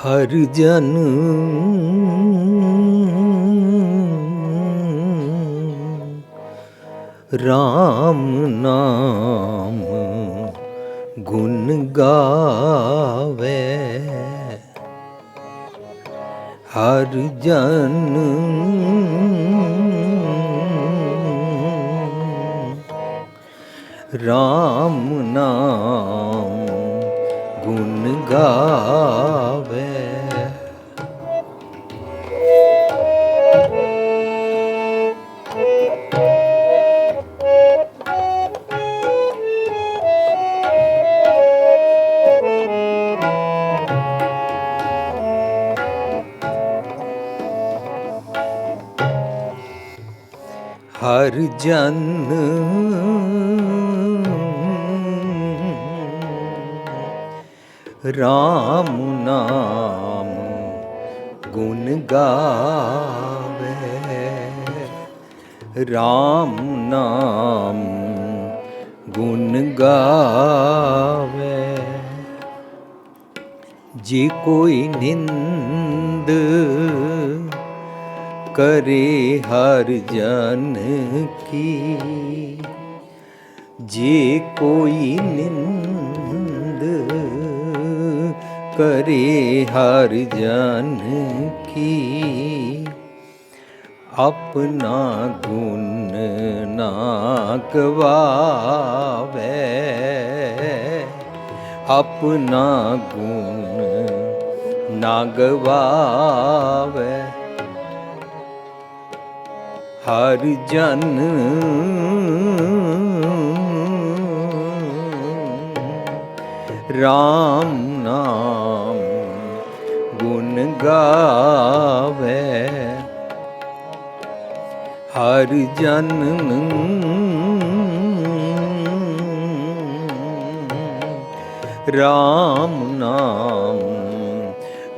हर जन राम नाम गुण गावे। हर जन राम नाम गुण गावे। हर जन राम नाम गुण गावे। राम नाम गुण गावे। जे कोई निंद करे हर जन की, जे कोई निंद करे हर जन की, अपना गुण ना गवावे। अपना गुण ना गवावे। हर जन राम नाम गुण गावे। हर जन राम नाम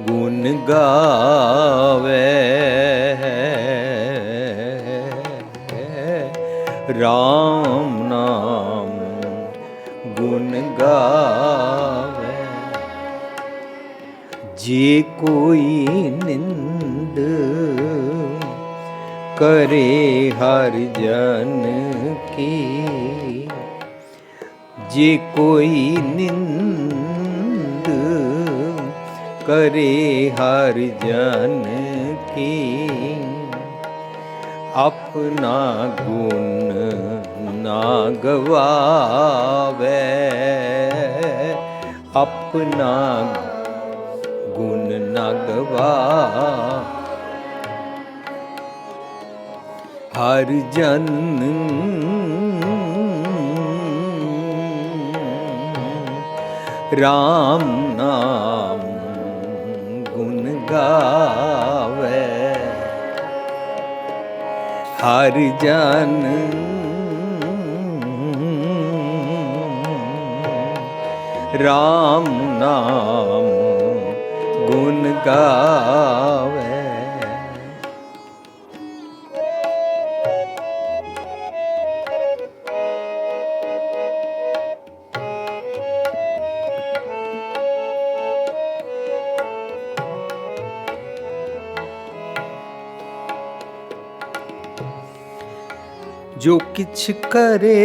गुण गावे। राम नाम गुण गावे। जे कोई निंद करे हर जन की, जे कोई निंद करे हर जन की, अपना गुण ना गवावे। अपना गुण ना गवावे। हर जन राम नाम गुण गावे। हर जन राम नाम गुण गावे। जो किछ करे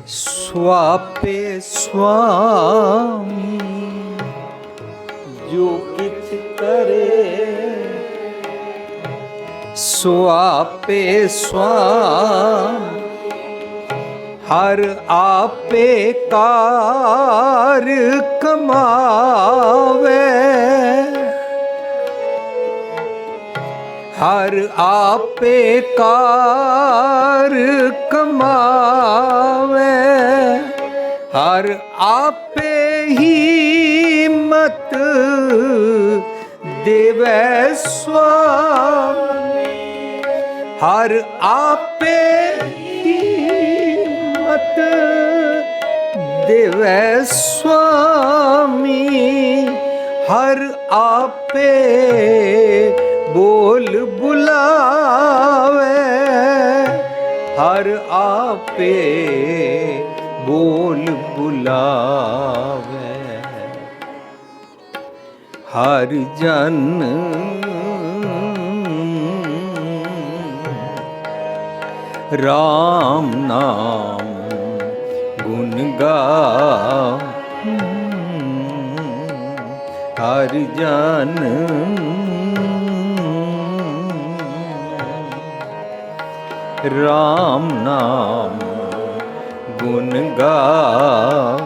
स्वापे स्वामी। जो किछ करे स्वापे स्वामी। हर आपे कार कमावे। हर आपे कार कमावे। हर आपे हिम्मत देवे स्वामी। हर आपे हिम्मत देवे स्वामी। हर आपे बोल बुलावे। हर आपे बोल बुलावे। हर जन राम नाम गुण गाओ, हर जन राम नाम गुण गाओ।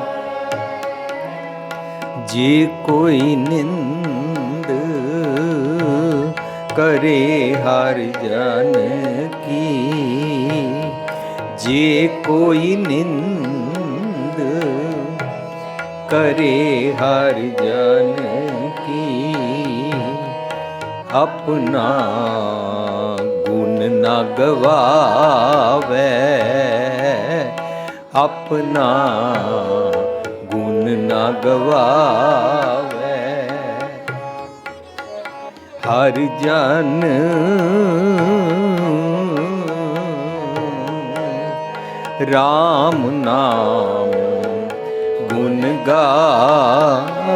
जे कोई निंद करे हर जन की, जे कोई निंद करे हर जन की, अपना गुण न गवावे, अपना गुण न गवावे। हर जन राम नाम गुण गावे,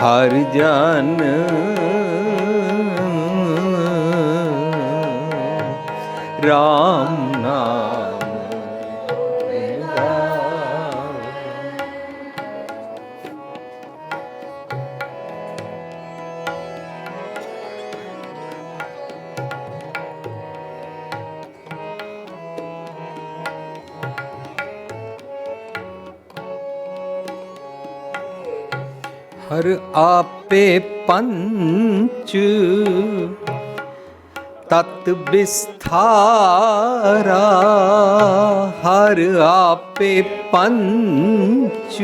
हर जन राम नाम गुण गावे। हर आपे पंच तत् विस्तारा, हर आपे पंच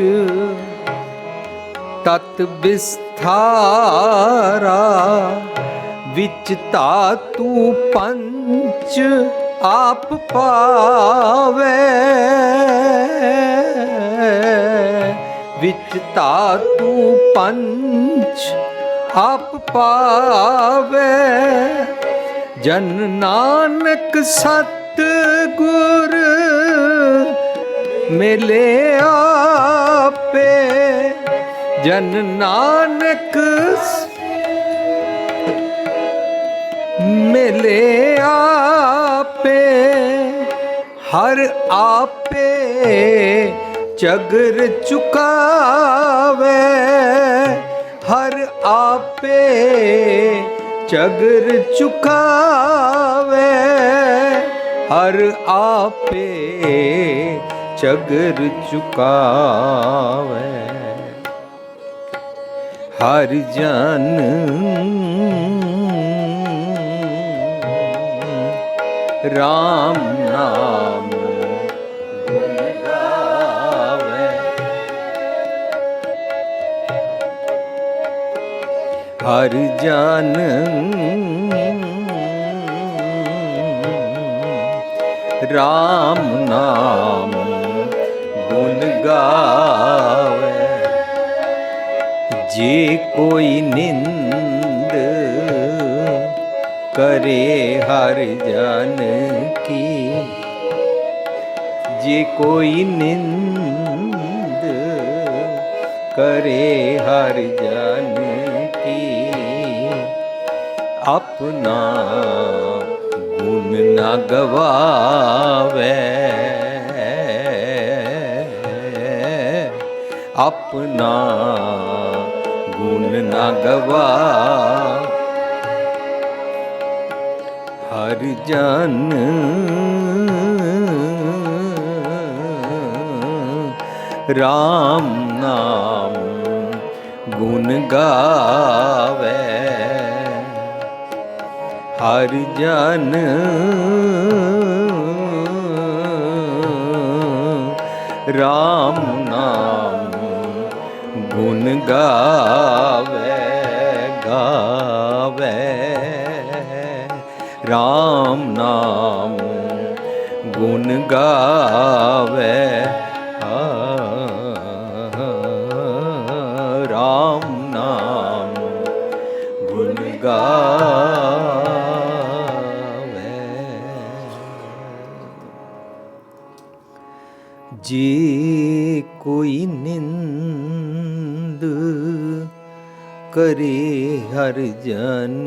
तत् विस्तारा, विच धातु पंच आप पावे, विच धातु पंच आप पावे। जन नानक सतगुर मिले आपे, जन नानक मिले आपे, हर आपे चगर चुकावे, हर आपे चगर चुकावे, हर आपे चगर चुकावे। हर जन राम नाम गुण गावे, हर जन राम नाम गुण गावे। जे कोई निंद करे हर जन की, जे कोई निंद करे हर जन की, अपना गुण न गवावे, अपना गुण न गवावे। हर जन राम नाम गुण गावे, हर जन राम नाम गुण गावे, गावे राम नाम गुण गावे, राम नाम गुण गावे। जे कोई निंद करे हर जन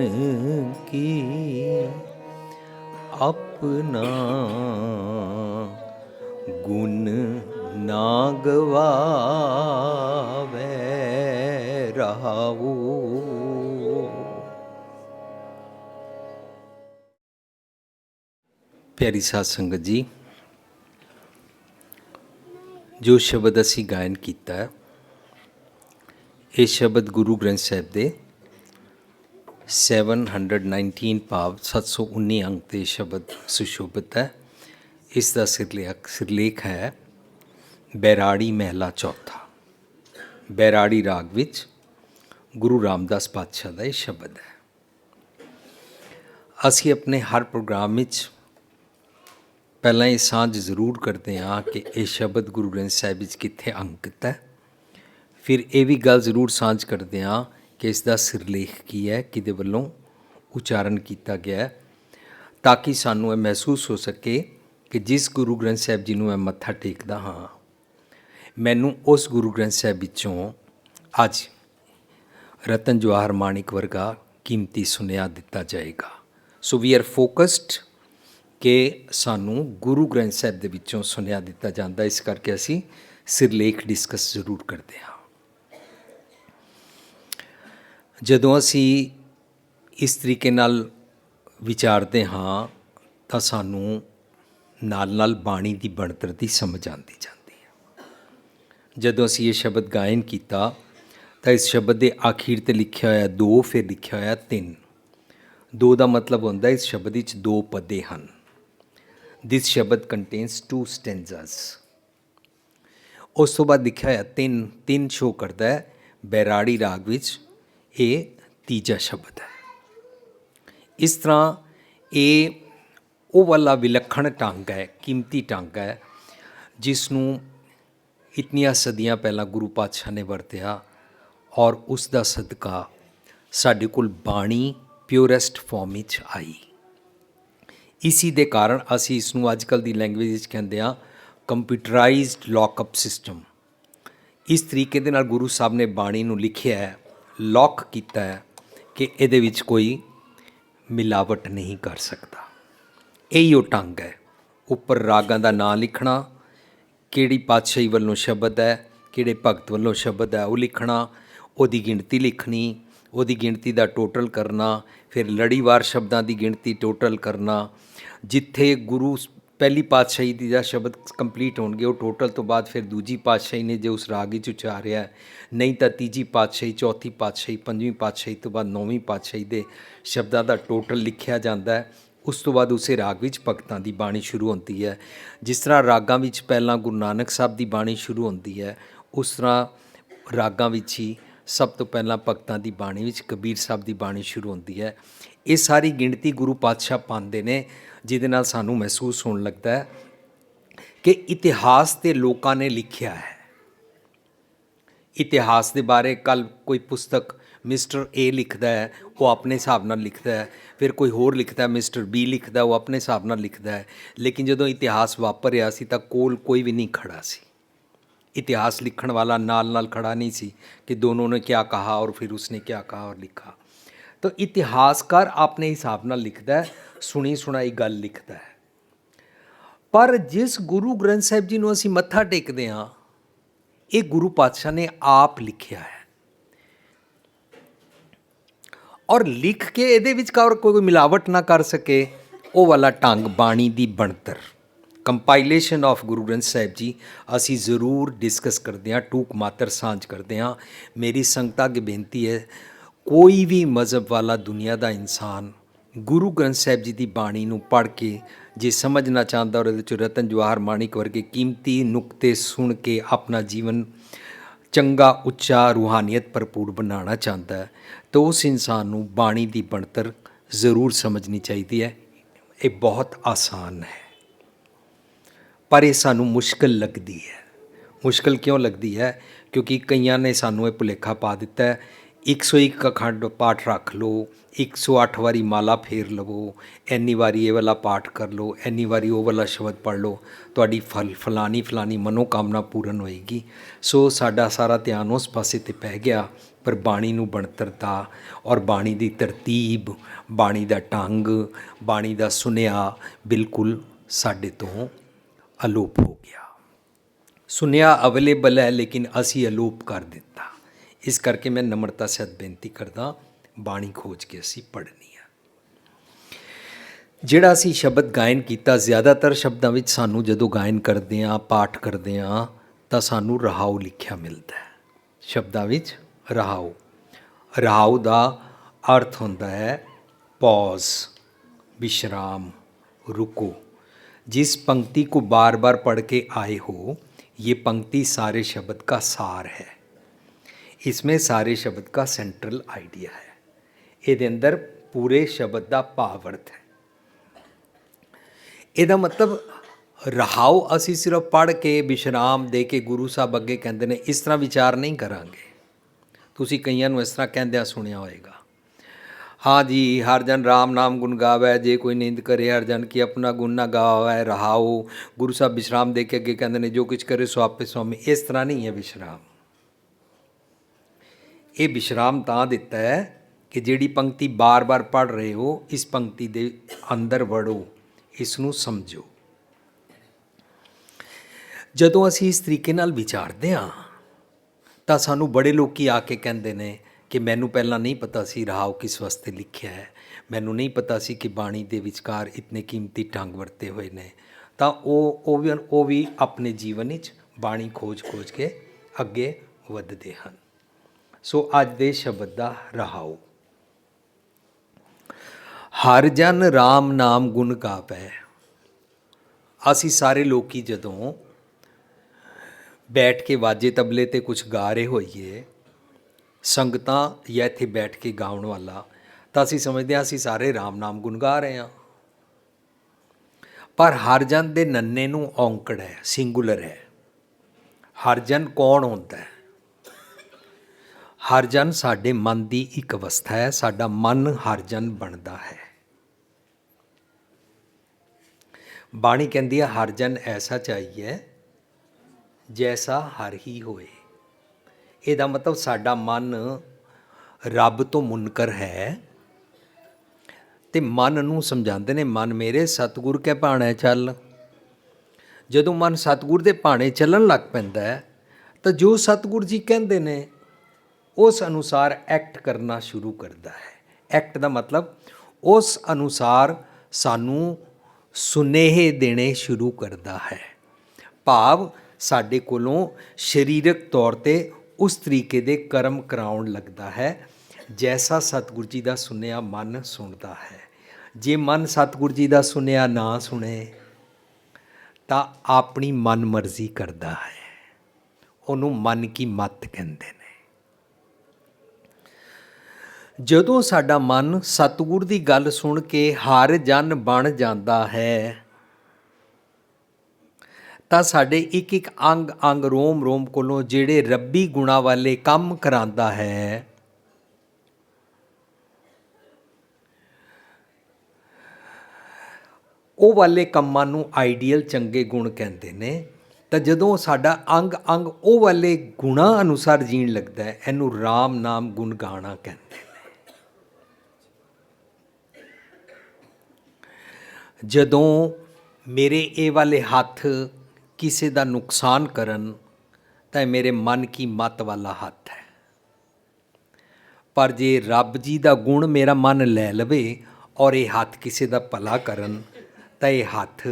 की, अपना गुण ना गवावे रहावो। प्यारी साध संगत जी, जो शब्द असी गायन किया, ये शब्द गुरु ग्रंथ साहिब दे 719 भाव 719 अंक के शब्द सुशोभित है। इसका सिरलेख है बैराड़ी महला चौथा। बैराड़ी राग विच गुरु रामदास पातशाह का यह शब्द है। असी अपने हर प्रोग्राम विच पहला ये सांझ जरूर करते हाँ कि यह शब्द गुरु ग्रंथ साहिब विच कित्थे अंकित है। फिर ये भी गल जरूर सांझ करते हाँ कि इसका सिरलेख की है, किदे वल्लों उच्चारण किया गया है, ताकि सानू ये महसूस हो सके कि जिस गुरु ग्रंथ साहिब जी नूं मैं मत्था टेकदा हाँ, मैनू उस गुरु ग्रंथ साहिब विचों अज रतन जवाहर माणिक वर्गा कीमती सुनिया दिता जाएगा। सो वी आर फोकस्ड कि सानू गुरु ग्रंथ साहिब दे विचों सुनिया दिता जाता, इस करके असी सिरलेख डिस्कस जरूर करते हाँ। जदों असी इस तरीके नाल विचारते हाँ तो सानू नाल नाल बाणी की बनतर की समझ आती जाती है। जदों असी ये शब्द गायन किया तो इस शब्द के आखिर ते लिखा होया 2, फिर लिखा होया 3। 2 का मतलब होंदा इस शब्द विच 2 पदे हैं। दिस शब्द कंटेन्स 2 स्टेंजास। उस तो बाद लिखा है 3 शो करता है बैराड़ी राग विच ये तीजा शब्द है। इस तरह ये वो वाला विलक्षण ढंग है, कीमती ढंग है, जिसनों इतनियां सदियां पहला गुरु पातशाह ने वरत्या और उसका सदका साडे कोल बाणी प्योरेस्ट फॉर्म विच आई। इसी दे कारण असी इसनों अजकल दी लैंग्वेज कहते हैं कंप्यूटराइज्ड लॉकअप सिस्टम। इस तरीके दे नाल गुरु साहब ने बाणी नूं लिखिया है, लॉक किया है कि इहदे विच कोई मिलावट नहीं कर सकता। यही वो ढंग है। उपर रागां दा नाम लिखना, किहड़ी पातशाही वल्लों शब्द है, किहड़े भगत वल्लों शब्द है वो लिखना, उहदी गिणती लिखनी, उहदी गिणती दा टोटल करना, फिर लड़ीवार शब्दां दी गिणती टोटल करना। जिथे गुरु पहली पातशाही दी दा शब्द कंप्लीट होणगे वो टोटल तो बाद फिर दूजी पातशाही ने जो उस राग विच उचारिया है, नहीं तो तीजी पातशाही, चौथी पातशाही, पंजवीं पातशाही तो बाद 9वीं पातशाही दे शब्दां दा टोटल लिखिया जाता है। उस तो बाद उसे राग विच भगतां दी बाणी शुरू होती है। जिस तरह रागां विच पहलां गुरु नानक साहब दी बाणी शुरू होती है, उस तरह रागां विच ही सब तो पहलां भगतां दी बाणी विच कबीर साहब दी बाणी शुरू होती है। ये सारी गिणती गुरु पातशाह पांदे ने, जिहदे नाल सानू महसूस होने लगता है कि इतिहास ते लोकां ने लिखिया है। इतिहास के बारे कल कोई पुस्तक मिस्टर ए लिखता है, वो अपने हिसाब नाल लिखता है, फिर कोई होर लिखता है मिस्टर बी लिखता है, वो अपने हिसाब नाल लिखता है। लेकिन जदों इतिहास वापरिया सी तां कोल कोई भी नहीं खड़ा सी। इतिहास लिखण वाला नाल नाल खड़ा नहीं सी कि दोनों ने क्या कहा और फिर उसने क्या कहा और लिखा। तो इतिहासकार अपने हिसाब नाल लिखता है, सुनी सुनाई गल लिखता है। पर जिस गुरु ग्रंथ साहिब जी नूं असीं मत्था टेकदे हां, ये गुरु पातशाह ने आप लिखिया है और लिख के इहदे विच कोई मिलावट ना कर सके, वो वाला ढंग बाणी दी बनतर कंपाइलेशन ऑफ गुरु ग्रंथ साहिब जी असी जरूर डिस्कस करते हैं, टूक मात्र सांझ करते हैं। मेरी संगतां की बेनती है, कोई भी मज़हब वाला दुनिया का इंसान गुरु ग्रंथ साहिब जी की बाणी नूं पढ़ के जे समझना चाहता और इहदे विच रतन जवाहर माणिक वर्गे कीमती नुकते सुन के अपना जीवन चंगा उच्चा रूहानियत भरपूर बनाना चाहता है, तो उस इंसान नूं बाणी की बनतर जरूर समझनी चाहिए है। ये बहुत आसान है पर ये सानू मुश्किल लगती है। मुश्किल क्यों लगती है? क्योंकि कईयां ने सानू ये भुलेखा पा दिता है 101 ਅਖੰਡ ਪਾਠ ਰੱਖ ਲਓ, 108 ਵਾਰੀ ਮਾਲਾ ਫੇਰ ਲਵੋ, ਇੰਨੀ ਵਾਰੀ ਇਹ ਵਾਲਾ ਪਾਠ ਕਰ ਲਓ, ਇੰਨੀ ਵਾਰੀ ਉਹ ਵਾਲਾ ਸ਼ਬਦ ਪੜ੍ਹ ਲਓ, ਤੁਹਾਡੀ ਫਲਾਣੀ ਮਨੋਕਾਮਨਾ ਪੂਰਨ ਹੋਏਗੀ। ਸੋ ਸਾਡਾ ਸਾਰਾ ਧਿਆਨ ਉਸ ਪਾਸੇ 'ਤੇ ਪੈ ਗਿਆ, ਪਰ ਬਾਣੀ ਨੂੰ ਬਣਤਰਤਾ ਔਰ ਬਾਣੀ ਦੀ ਤਰਤੀਬ, ਬਾਣੀ ਦਾ ਢੰਗ, ਬਾਣੀ ਦਾ ਸੁਨੇਹਾ ਬਿਲਕੁਲ ਸਾਡੇ ਤੋਂ ਅਲੋਪ ਹੋ ਗਿਆ। ਸੁਨੇਹਾ ਅਵੇਲੇਬਲ ਹੈ ਲੇਕਿਨ ਅਸੀਂ ਅਲੋਪ ਕਰ ਦਿੱਤਾ। ਇਸ ਕਰਕੇ ਮੈਂ ਨਮਰਤਾ ਸਹਿਤ ਬੇਨਤੀ ਕਰਦਾ, ਬਾਣੀ ਖੋਜ ਕੇ ਅਸੀਂ ਪੜ੍ਹਨੀ ਆ। ਜਿਹੜਾ ਅਸੀਂ ਸ਼ਬਦ ਗਾਇਨ ਕੀਤਾ, ਜ਼ਿਆਦਾਤਰ ਸ਼ਬਦਾਂ ਵਿੱਚ ਸਾਨੂੰ ਜਦੋਂ ਗਾਇਨ ਕਰਦੇ ਹਾਂ, ਪਾਠ ਕਰਦੇ ਹਾਂ, ਤਾਂ ਸਾਨੂੰ ਰਹਾਉ ਲਿਖਿਆ ਮਿਲਦਾ ਹੈ। ਸ਼ਬਦਾਂ ਵਿੱਚ ਰਹਾਉ, ਰਹਾਉ ਦਾ ਅਰਥ ਹੁੰਦਾ ਹੈ ਪੌਜ਼, विश्राम, रुको। जिस पंक्ति को बार बार पढ़ के आए हो, ये पंक्ति सारे शब्द का सार है। इसमें सारे शब्द का सेंट्रल आइडिया है। ਇਹਦੇ ਅੰਦਰ ਪੂਰੇ ਸ਼ਬਦ ਦਾ ਭਾਵ ਅਰਥ ਹੈ। ਇਹਦਾ ਮਤਲਬ ਰਹਾਉ ਅਸੀਂ ਸਿਰਫ ਪੜ੍ਹ ਕੇ ਵਿਸ਼ਰਾਮ ਦੇ ਕੇ ਗੁਰੂ ਸਾਹਿਬ ਅੱਗੇ ਕਹਿੰਦੇ ਨੇ, ਇਸ ਤਰ੍ਹਾਂ ਵਿਚਾਰ ਨਹੀਂ ਕਰਾਂਗੇ। ਤੁਸੀਂ ਕਈਆਂ ਨੂੰ ਇਸ ਤਰ੍ਹਾਂ ਕਹਿੰਦਿਆਂ ਸੁਣਿਆ ਹੋਏਗਾ, हाँ जी हर जन राम नाम गुण गावै, जे कोई निंद करे हर जन की अपना गुण ना गावै। रहाओ, गुरु साहब विश्राम दे के अगे कहते हैं जो कुछ करे सो आपे स्वामी। इस तरह नहीं है विश्राम। ये विश्राम तां दिता है कि जिहड़ी पंक्ति बार बार पढ़ रहे हो, इस पंक्ति दे अंदर वड़ो, इसनूं समझो। जदों असीं इस तरीके नाल विचारदे हां तां सानूं बड़े लोग आ के कहंदे ने कि मैनू पहला नहीं पता सी रहाओ किस वास्ते लिखिया है, मैनू नहीं पता सी कि बाणी दे विचकार इतने कीमती ढंग वरते हुए ने। तो वो भी अपने जीवन विच बाणी खोज के अगे वधदे हन। सो अज दे शब्द दा रहाओ, हर जन राम नाम गुण गावै। असी सारे लोग जदों बैठ के वाजे तबले ते कुछ गा रहे होइए, संगतां या इत्थे बैठ के गाउण वाला, तो असीं समझदे हां असीं सारे राम नाम गुण गा रहे हैं। पर हर जन दे नन्ने नूं औंकड़ है, सिंगुलर है। हर जन कौन होंदा है? हर जन साडे मन की एक अवस्था है। साडा मन हर जन बनता है। बाणी कहती है हर जन ऐसा चाहिए जैसा हर ही होए। ਇਹਦਾ ਮਤਲਬ ਸਾਡਾ ਮਨ ਰੱਬ ਤੋਂ ਮੁਨਕਰ ਹੈ ਤੇ ਮਨ ਨੂੰ ਸਮਝਾਉਂਦੇ ਨੇ, ਮਨ ਮੇਰੇ ਸਤਿਗੁਰ ਕੇ ਭਾਣੇ ਚੱਲ। ਜਦੋਂ ਮਨ ਸਤਿਗੁਰ ਦੇ ਭਾਣੇ ਚੱਲਣ ਲੱਗ ਪੈਂਦਾ ਹੈ ਤਾਂ ਜੋ ਸਤਿਗੁਰ ਜੀ ਕਹਿੰਦੇ ਨੇ ਉਸ ਅਨੁਸਾਰ ਐਕਟ ਕਰਨਾ ਸ਼ੁਰੂ ਕਰਦਾ ਹੈ। ਐਕਟ ਦਾ ਮਤਲਬ ਉਸ ਅਨੁਸਾਰ ਸਾਨੂੰ ਸੁਨੇਹੇ ਦੇਣੇ ਸ਼ੁਰੂ ਕਰਦਾ ਹੈ। ਭਾਵ ਸਾਡੇ ਕੋਲੋਂ ਸਰੀਰਕ ਤੌਰ 'ਤੇ उस तरीके दे कर्म कराउण लगता है जैसा सतगुर जी का सुनिया मन सुनता है। जे मन सतगुर जी का सुनिया ना सुने तो अपनी मन मर्जी करता है, उन्होंने मन की मत कहते हैं। जदों साडा मन सतगुर की गल सुन के हर जन बन जाता है ਤਾਂ ਸਾਡੇ ਇੱਕ ਇੱਕ ਅੰਗ ਅੰਗ ਰੋਮ ਰੋਮ ਕੋਲੋਂ ਜਿਹੜੇ ਰੱਬੀ ਗੁਣਾਂ ਵਾਲੇ ਕੰਮ ਕਰਾਂਦਾ ਹੈ, ਉਹ ਵਾਲੇ ਕੰਮਾਂ ਨੂੰ ਆਈਡੀਅਲ ਚੰਗੇ ਗੁਣ ਕਹਿੰਦੇ ਨੇ। ਤਾਂ ਜਦੋਂ ਸਾਡਾ ਅੰਗ ਅੰਗ ਉਹ ਵਾਲੇ ਗੁਣਾਂ ਅਨੁਸਾਰ ਜੀਣ ਲੱਗਦਾ ਹੈ, ਇਹਨੂੰ ਰਾਮ ਨਾਮ ਗੁਣ ਗਾਣਾ ਕਹਿੰਦੇ ਨੇ। ਜਦੋਂ ਮੇਰੇ ਇਹ ਵਾਲੇ ਹੱਥ किसी का नुकसान करन तो मेरे मन की मत वाला हाथ है। पर जे रब जी का गुण मेरा मन लै लवे और ये हाथ किसी का भला करन तो ये हाथ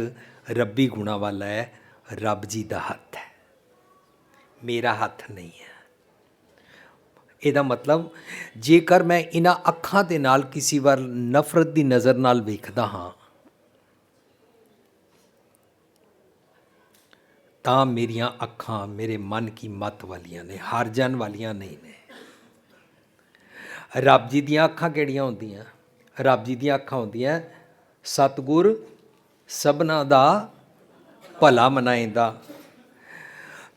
रब्बी गुणा वाला है, रब जी का हाथ है, मेरा हाथ नहीं है। ਇਹਦਾ मतलब जेकर मैं इन्हां अखां दे नाल किसी वार नफरत की नज़र नाल वेखदा हाँ ਤਾਂ ਮੇਰੀਆਂ ਅੱਖਾਂ ਮੇਰੇ ਮਨ ਕੀ ਮੱਤ ਵਾਲੀਆਂ ਨੇ, ਹਰ ਜਨ ਵਾਲੀਆਂ ਨਹੀਂ ਨੇ। ਰੱਬ ਜੀ ਦੀਆਂ ਅੱਖਾਂ ਕਿਹੜੀਆਂ ਹੁੰਦੀਆਂ? ਰੱਬ ਜੀ ਦੀਆਂ ਅੱਖਾਂ ਹੁੰਦੀਆਂ ਸਤਿਗੁਰ ਸਭਨਾਂ ਦਾ ਭਲਾ ਮਨਾਏਂਦਾ।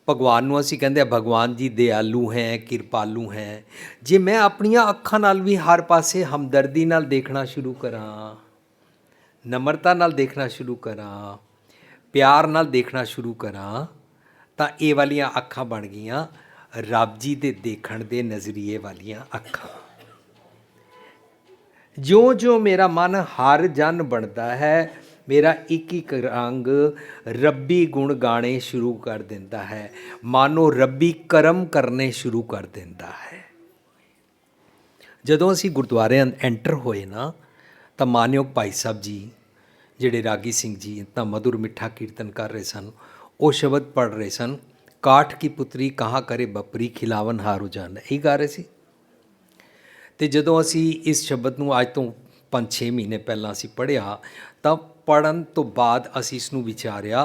ਭਗਵਾਨ ਨੂੰ ਅਸੀਂ ਕਹਿੰਦੇ ਆ ਭਗਵਾਨ ਜੀ ਦਿਆਲੂ ਹੈ, ਕਿਰਪਾਲੂ ਹੈ। ਜੇ ਮੈਂ ਆਪਣੀਆਂ ਅੱਖਾਂ ਨਾਲ ਵੀ ਹਰ ਪਾਸੇ ਹਮਦਰਦੀ ਨਾਲ ਦੇਖਣਾ ਸ਼ੁਰੂ ਕਰਾਂ, ਨਮਰਤਾ ਨਾਲ ਦੇਖਣਾ ਸ਼ੁਰੂ ਕਰਾਂ, ਪਿਆਰ ਨਾਲ ਦੇਖਣਾ ਸ਼ੁਰੂ ਕਰਾਂ, ਤਾਂ ਇਹ ਵਾਲੀਆਂ ਅੱਖਾਂ ਬਣ ਗਈਆਂ ਰੱਬ ਜੀ ਦੇ ਦੇਖਣ ਦੇ ਨਜ਼ਰੀਏ ਵਾਲੀਆਂ ਅੱਖਾਂ। ਜਿਉਂ-ਜਿਉਂ ਮੇਰਾ ਮਨ ਹਰ ਜਨ ਬਣਦਾ ਹੈ, ਮੇਰਾ ਇੱਕ ਇੱਕ ਰੰਗ ਰੱਬੀ ਗੁਣ ਗਾਣੇ ਸ਼ੁਰੂ ਕਰ ਦਿੰਦਾ ਹੈ, ਮਾਨੋ ਰੱਬੀ ਕਰਮ ਕਰਨੇ ਸ਼ੁਰੂ ਕਰ ਦਿੰਦਾ ਹੈ। ਜਦੋਂ ਅਸੀਂ ਗੁਰਦੁਆਰੇ ਐਂਟਰ ਹੋਏ ਨਾ, ਤਾਂ ਮਾਨਯੋਗ ਭਾਈ ਸਾਹਿਬ ਜੀ ਜਿਹੜੇ ਰਾਗੀ ਸਿੰਘ ਜੀ ਇਤਨਾ ਮਧੁਰ ਮਿੱਠਾ ਕੀਰਤਨ ਕਰ ਰਹੇ ਸਨ, ਉਹ ਸ਼ਬਦ ਪੜ੍ਹ ਰਹੇ ਸਨ, ਕਾਠ ਕੀ ਪੁਤਰੀ ਕਹਾਂ ਕਰੇ ਬਪਰੀ ਖਿਲਾਵਨ ਹਾਰੂ ਜਾਨ, ਇਹੀ ਗਾ ਰਹੇ ਸੀ। ਅਤੇ ਜਦੋਂ ਅਸੀਂ ਇਸ ਸ਼ਬਦ ਨੂੰ ਅੱਜ ਤੋਂ 5-6 ਮਹੀਨੇ ਪਹਿਲਾਂ ਅਸੀਂ ਪੜ੍ਹਿਆ, ਤਾਂ ਪੜ੍ਹਨ ਤੋਂ ਬਾਅਦ ਅਸੀਂ ਇਸ ਨੂੰ ਵਿਚਾਰਿਆ।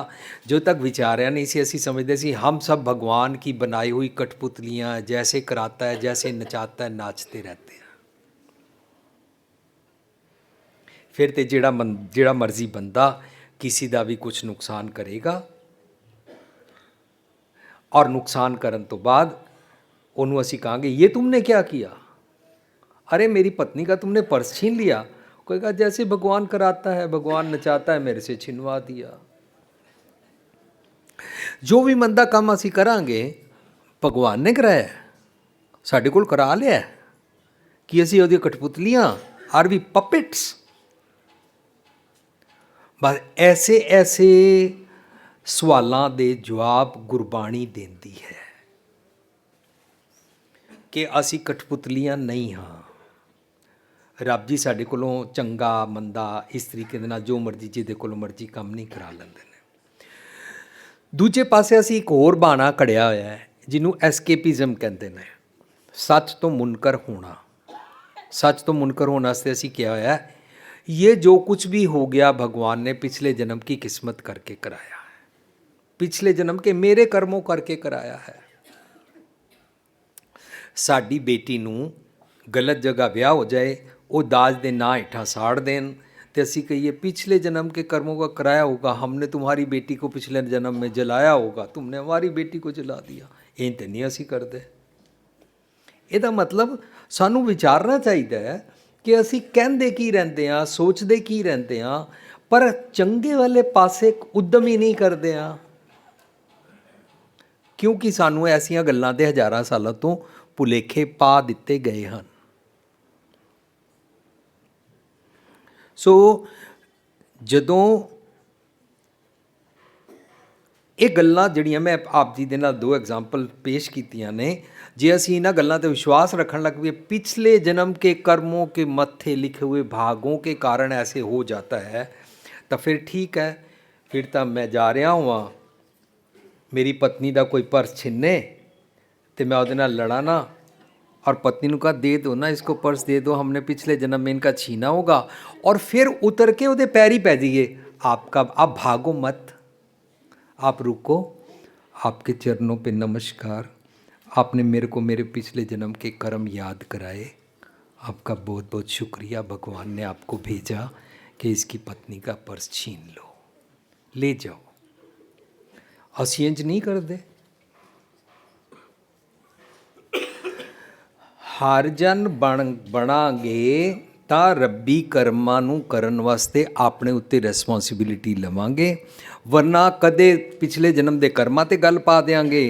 ਜੋ ਤੱਕ ਵਿਚਾਰਿਆ ਨਹੀਂ ਸੀ, ਅਸੀਂ ਸਮਝਦੇ ਸੀ ਹਮ ਸਭ ਭਗਵਾਨ ਕੀ ਬਣਾਈ ਹੋਈ ਕਠਪੁਤਲੀਆਂ, ਜੈਸੇ कराता है जैसे नचाता है नाचते रहते हैं। ਫਿਰ ਤੇ ਜਿਹੜਾ ਮਰਜ਼ੀ ਬੰਦਾ ਕਿਸੇ ਦਾ ਵੀ ਕੁਛ ਨੁਕਸਾਨ ਕਰੇਗਾ, ਔਰ ਨੁਕਸਾਨ ਕਰਨ ਤੋਂ ਬਾਅਦ ਉਹਨੂੰ ਅਸੀਂ ਕਹਾਂਗੇ ये तुमने क्या किया, अरे मेरी पत्नी का तुमने पर्स छीन लिया, कहेगा जैसे भगवान कराता है, भगवान नचाता है, मेरे से छिनवा दिया। जो भी मंदा काम ਅਸੀਂ ਕਰਾਂਗੇ ਭਗਵਾਨ ਨੇ ਕਰਾਇਆ, ਸਾਡੇ ਕੋਲ ਕਰਾ ਲਿਆ ਕਿ ਅਸੀਂ ਉਹਦੀਆਂ ਕਠਪੁਤਲੀਆਂ, ਆਰ ਵੀ ਪਪਿਟਸ। ਬਸ ਐਸੇ ਐਸੇ ਸਵਾਲਾਂ ਦੇ ਜਵਾਬ ਗੁਰਬਾਣੀ ਦਿੰਦੀ ਹੈ ਕਿ ਅਸੀਂ ਕਠਪੁਤਲੀਆਂ ਨਹੀਂ ਹਾਂ। ਰੱਬ ਜੀ ਸਾਡੇ ਕੋਲੋਂ ਚੰਗਾ ਮੰਦਾ ਇਸ ਤਰੀਕੇ ਦੇ ਨਾਲ ਜੋ ਮਰਜ਼ੀ ਜਿਹਦੇ ਕੋਲੋਂ ਮਰਜ਼ੀ ਕੰਮ ਨਹੀਂ ਕਰਾ ਲੈਂਦੇ ਨੇ। ਦੂਜੇ ਪਾਸੇ ਅਸੀਂ ਇੱਕ ਹੋਰ ਬਹਾਨਾ ਘੜਿਆ ਹੋਇਆ ਹੈ ਜਿਹਨੂੰ ਐਸਕੇਪਿਜ਼ਮ ਕਹਿੰਦੇ ਨੇ, ਸੱਚ ਤੋਂ ਮੁਨਕਰ ਹੋਣਾ। ਸੱਚ ਤੋਂ ਮੁਨਕਰ ਹੋਣ ਵਾਸਤੇ ਅਸੀਂ ਕਿਹਾ ਹੋਇਆ ਹੈ ये जो कुछ भी हो गया भगवान ने पिछले जन्म की किस्मत करके कराया है, पिछले जन्म के मेरे कर्मों करके कराया है। साड़ी बेटी नूं गलत जगह ब्याह हो जाए, वो दाज दे ना हेठा साड़ देन, तो असी कहिए पिछले जन्म के कर्मों का कराया होगा, हमने तुम्हारी बेटी को पिछले जन्म में जलाया होगा, तुमने हमारी बेटी को जला दिया। ਇਹ तो नहीं असी करते। ਇਹਦਾ ਮਤਲਬ ਸਾਨੂੰ ਵਿਚਾਰਨਾ ਚਾਹੀਦਾ ਹੈ ਕਿ ਅਸੀਂ ਕਹਿੰਦੇ ਕੀ ਰਹਿੰਦੇ ਹਾਂ, ਸੋਚਦੇ ਕੀ ਰਹਿੰਦੇ ਹਾਂ, ਪਰ ਚੰਗੇ ਵਾਲੇ ਪਾਸੇ ਉਦਮ ਹੀ ਨਹੀਂ ਕਰਦੇ ਹਾਂ, ਕਿਉਂਕਿ ਸਾਨੂੰ ਐਸੀਆਂ ਗੱਲਾਂ ਦੇ ਹਜ਼ਾਰਾਂ ਸਾਲਾਂ ਤੋਂ ਭੁਲੇਖੇ ਪਾ ਦਿੱਤੇ ਗਏ ਹਨ। ਸੋ ਜਦੋਂ ਇਹ ਗੱਲਾਂ ਜਿਹੜੀਆਂ ਮੈਂ ਆਪ ਜੀ ਦੇ ਨਾਲ 2 ਐਗਜ਼ਾਮਪਲ ਪੇਸ਼ ਕੀਤੀਆਂ ਨੇ, ਜੇ ਅਸੀਂ ਇਹਨਾਂ ਗੱਲਾਂ 'ਤੇ ਵਿਸ਼ਵਾਸ ਰੱਖਣ ਲੱਗ ਪਈਏ, ਪਿਛਲੇ ਜਨਮ के कर्मों के मत्थे लिखे हुए भागों के कारण ऐसे हो जाता है, ਤਾਂ ਫਿਰ ਠੀਕ ਹੈ। ਫਿਰ ਤਾਂ ਮੈਂ ਜਾ ਰਿਹਾ ਹਾਂ, ਮੇਰੀ ਪਤਨੀ ਦਾ ਕੋਈ ਪਰਸ ਛਿਨੇ तो मैं ਉਹਦੇ ਨਾਲ ਲੜਾਂ ਨਾ, और पत्नी ने कहा दे दो ना इसको पर्स, दे दो, हमने पिछले जन्म में इनका छीना होगा, और फिर उतर के ਉਹਦੇ पैर ही पै जाइए, आपका आप भागो मत, आप रुको, आपके चरणों पे नमस्कार, आपने मेरे को मेरे पिछले जन्म के कर्म याद कराए, आपका बहुत बहुत शुक्रिया, भगवान ने आपको भेजा कि इसकी पत्नी का पर्स छीन लो, ले जाओ। ਅਸੀਂ ਇੰਜ नहीं करते। ਹਰ ਜਨ ਬਣਾਂਗੇ ਤਾਂ ਰੱਬੀ ਕਰਮਾਂ ਨੂੰ ਕਰਨ ਵਾਸਤੇ ਆਪਣੇ ਉੱਤੇ ਰਿਸਪੌਂਸਿਬਿਲਿਟੀ ਲਵਾਂਗੇ, ਵਰਨਾ ਕਦੇ ਪਿਛਲੇ ਜਨਮ ਦੇ ਕਰਮਾਂ 'ਤੇ ਗੱਲ ਪਾ ਦਿਆਂਗੇ,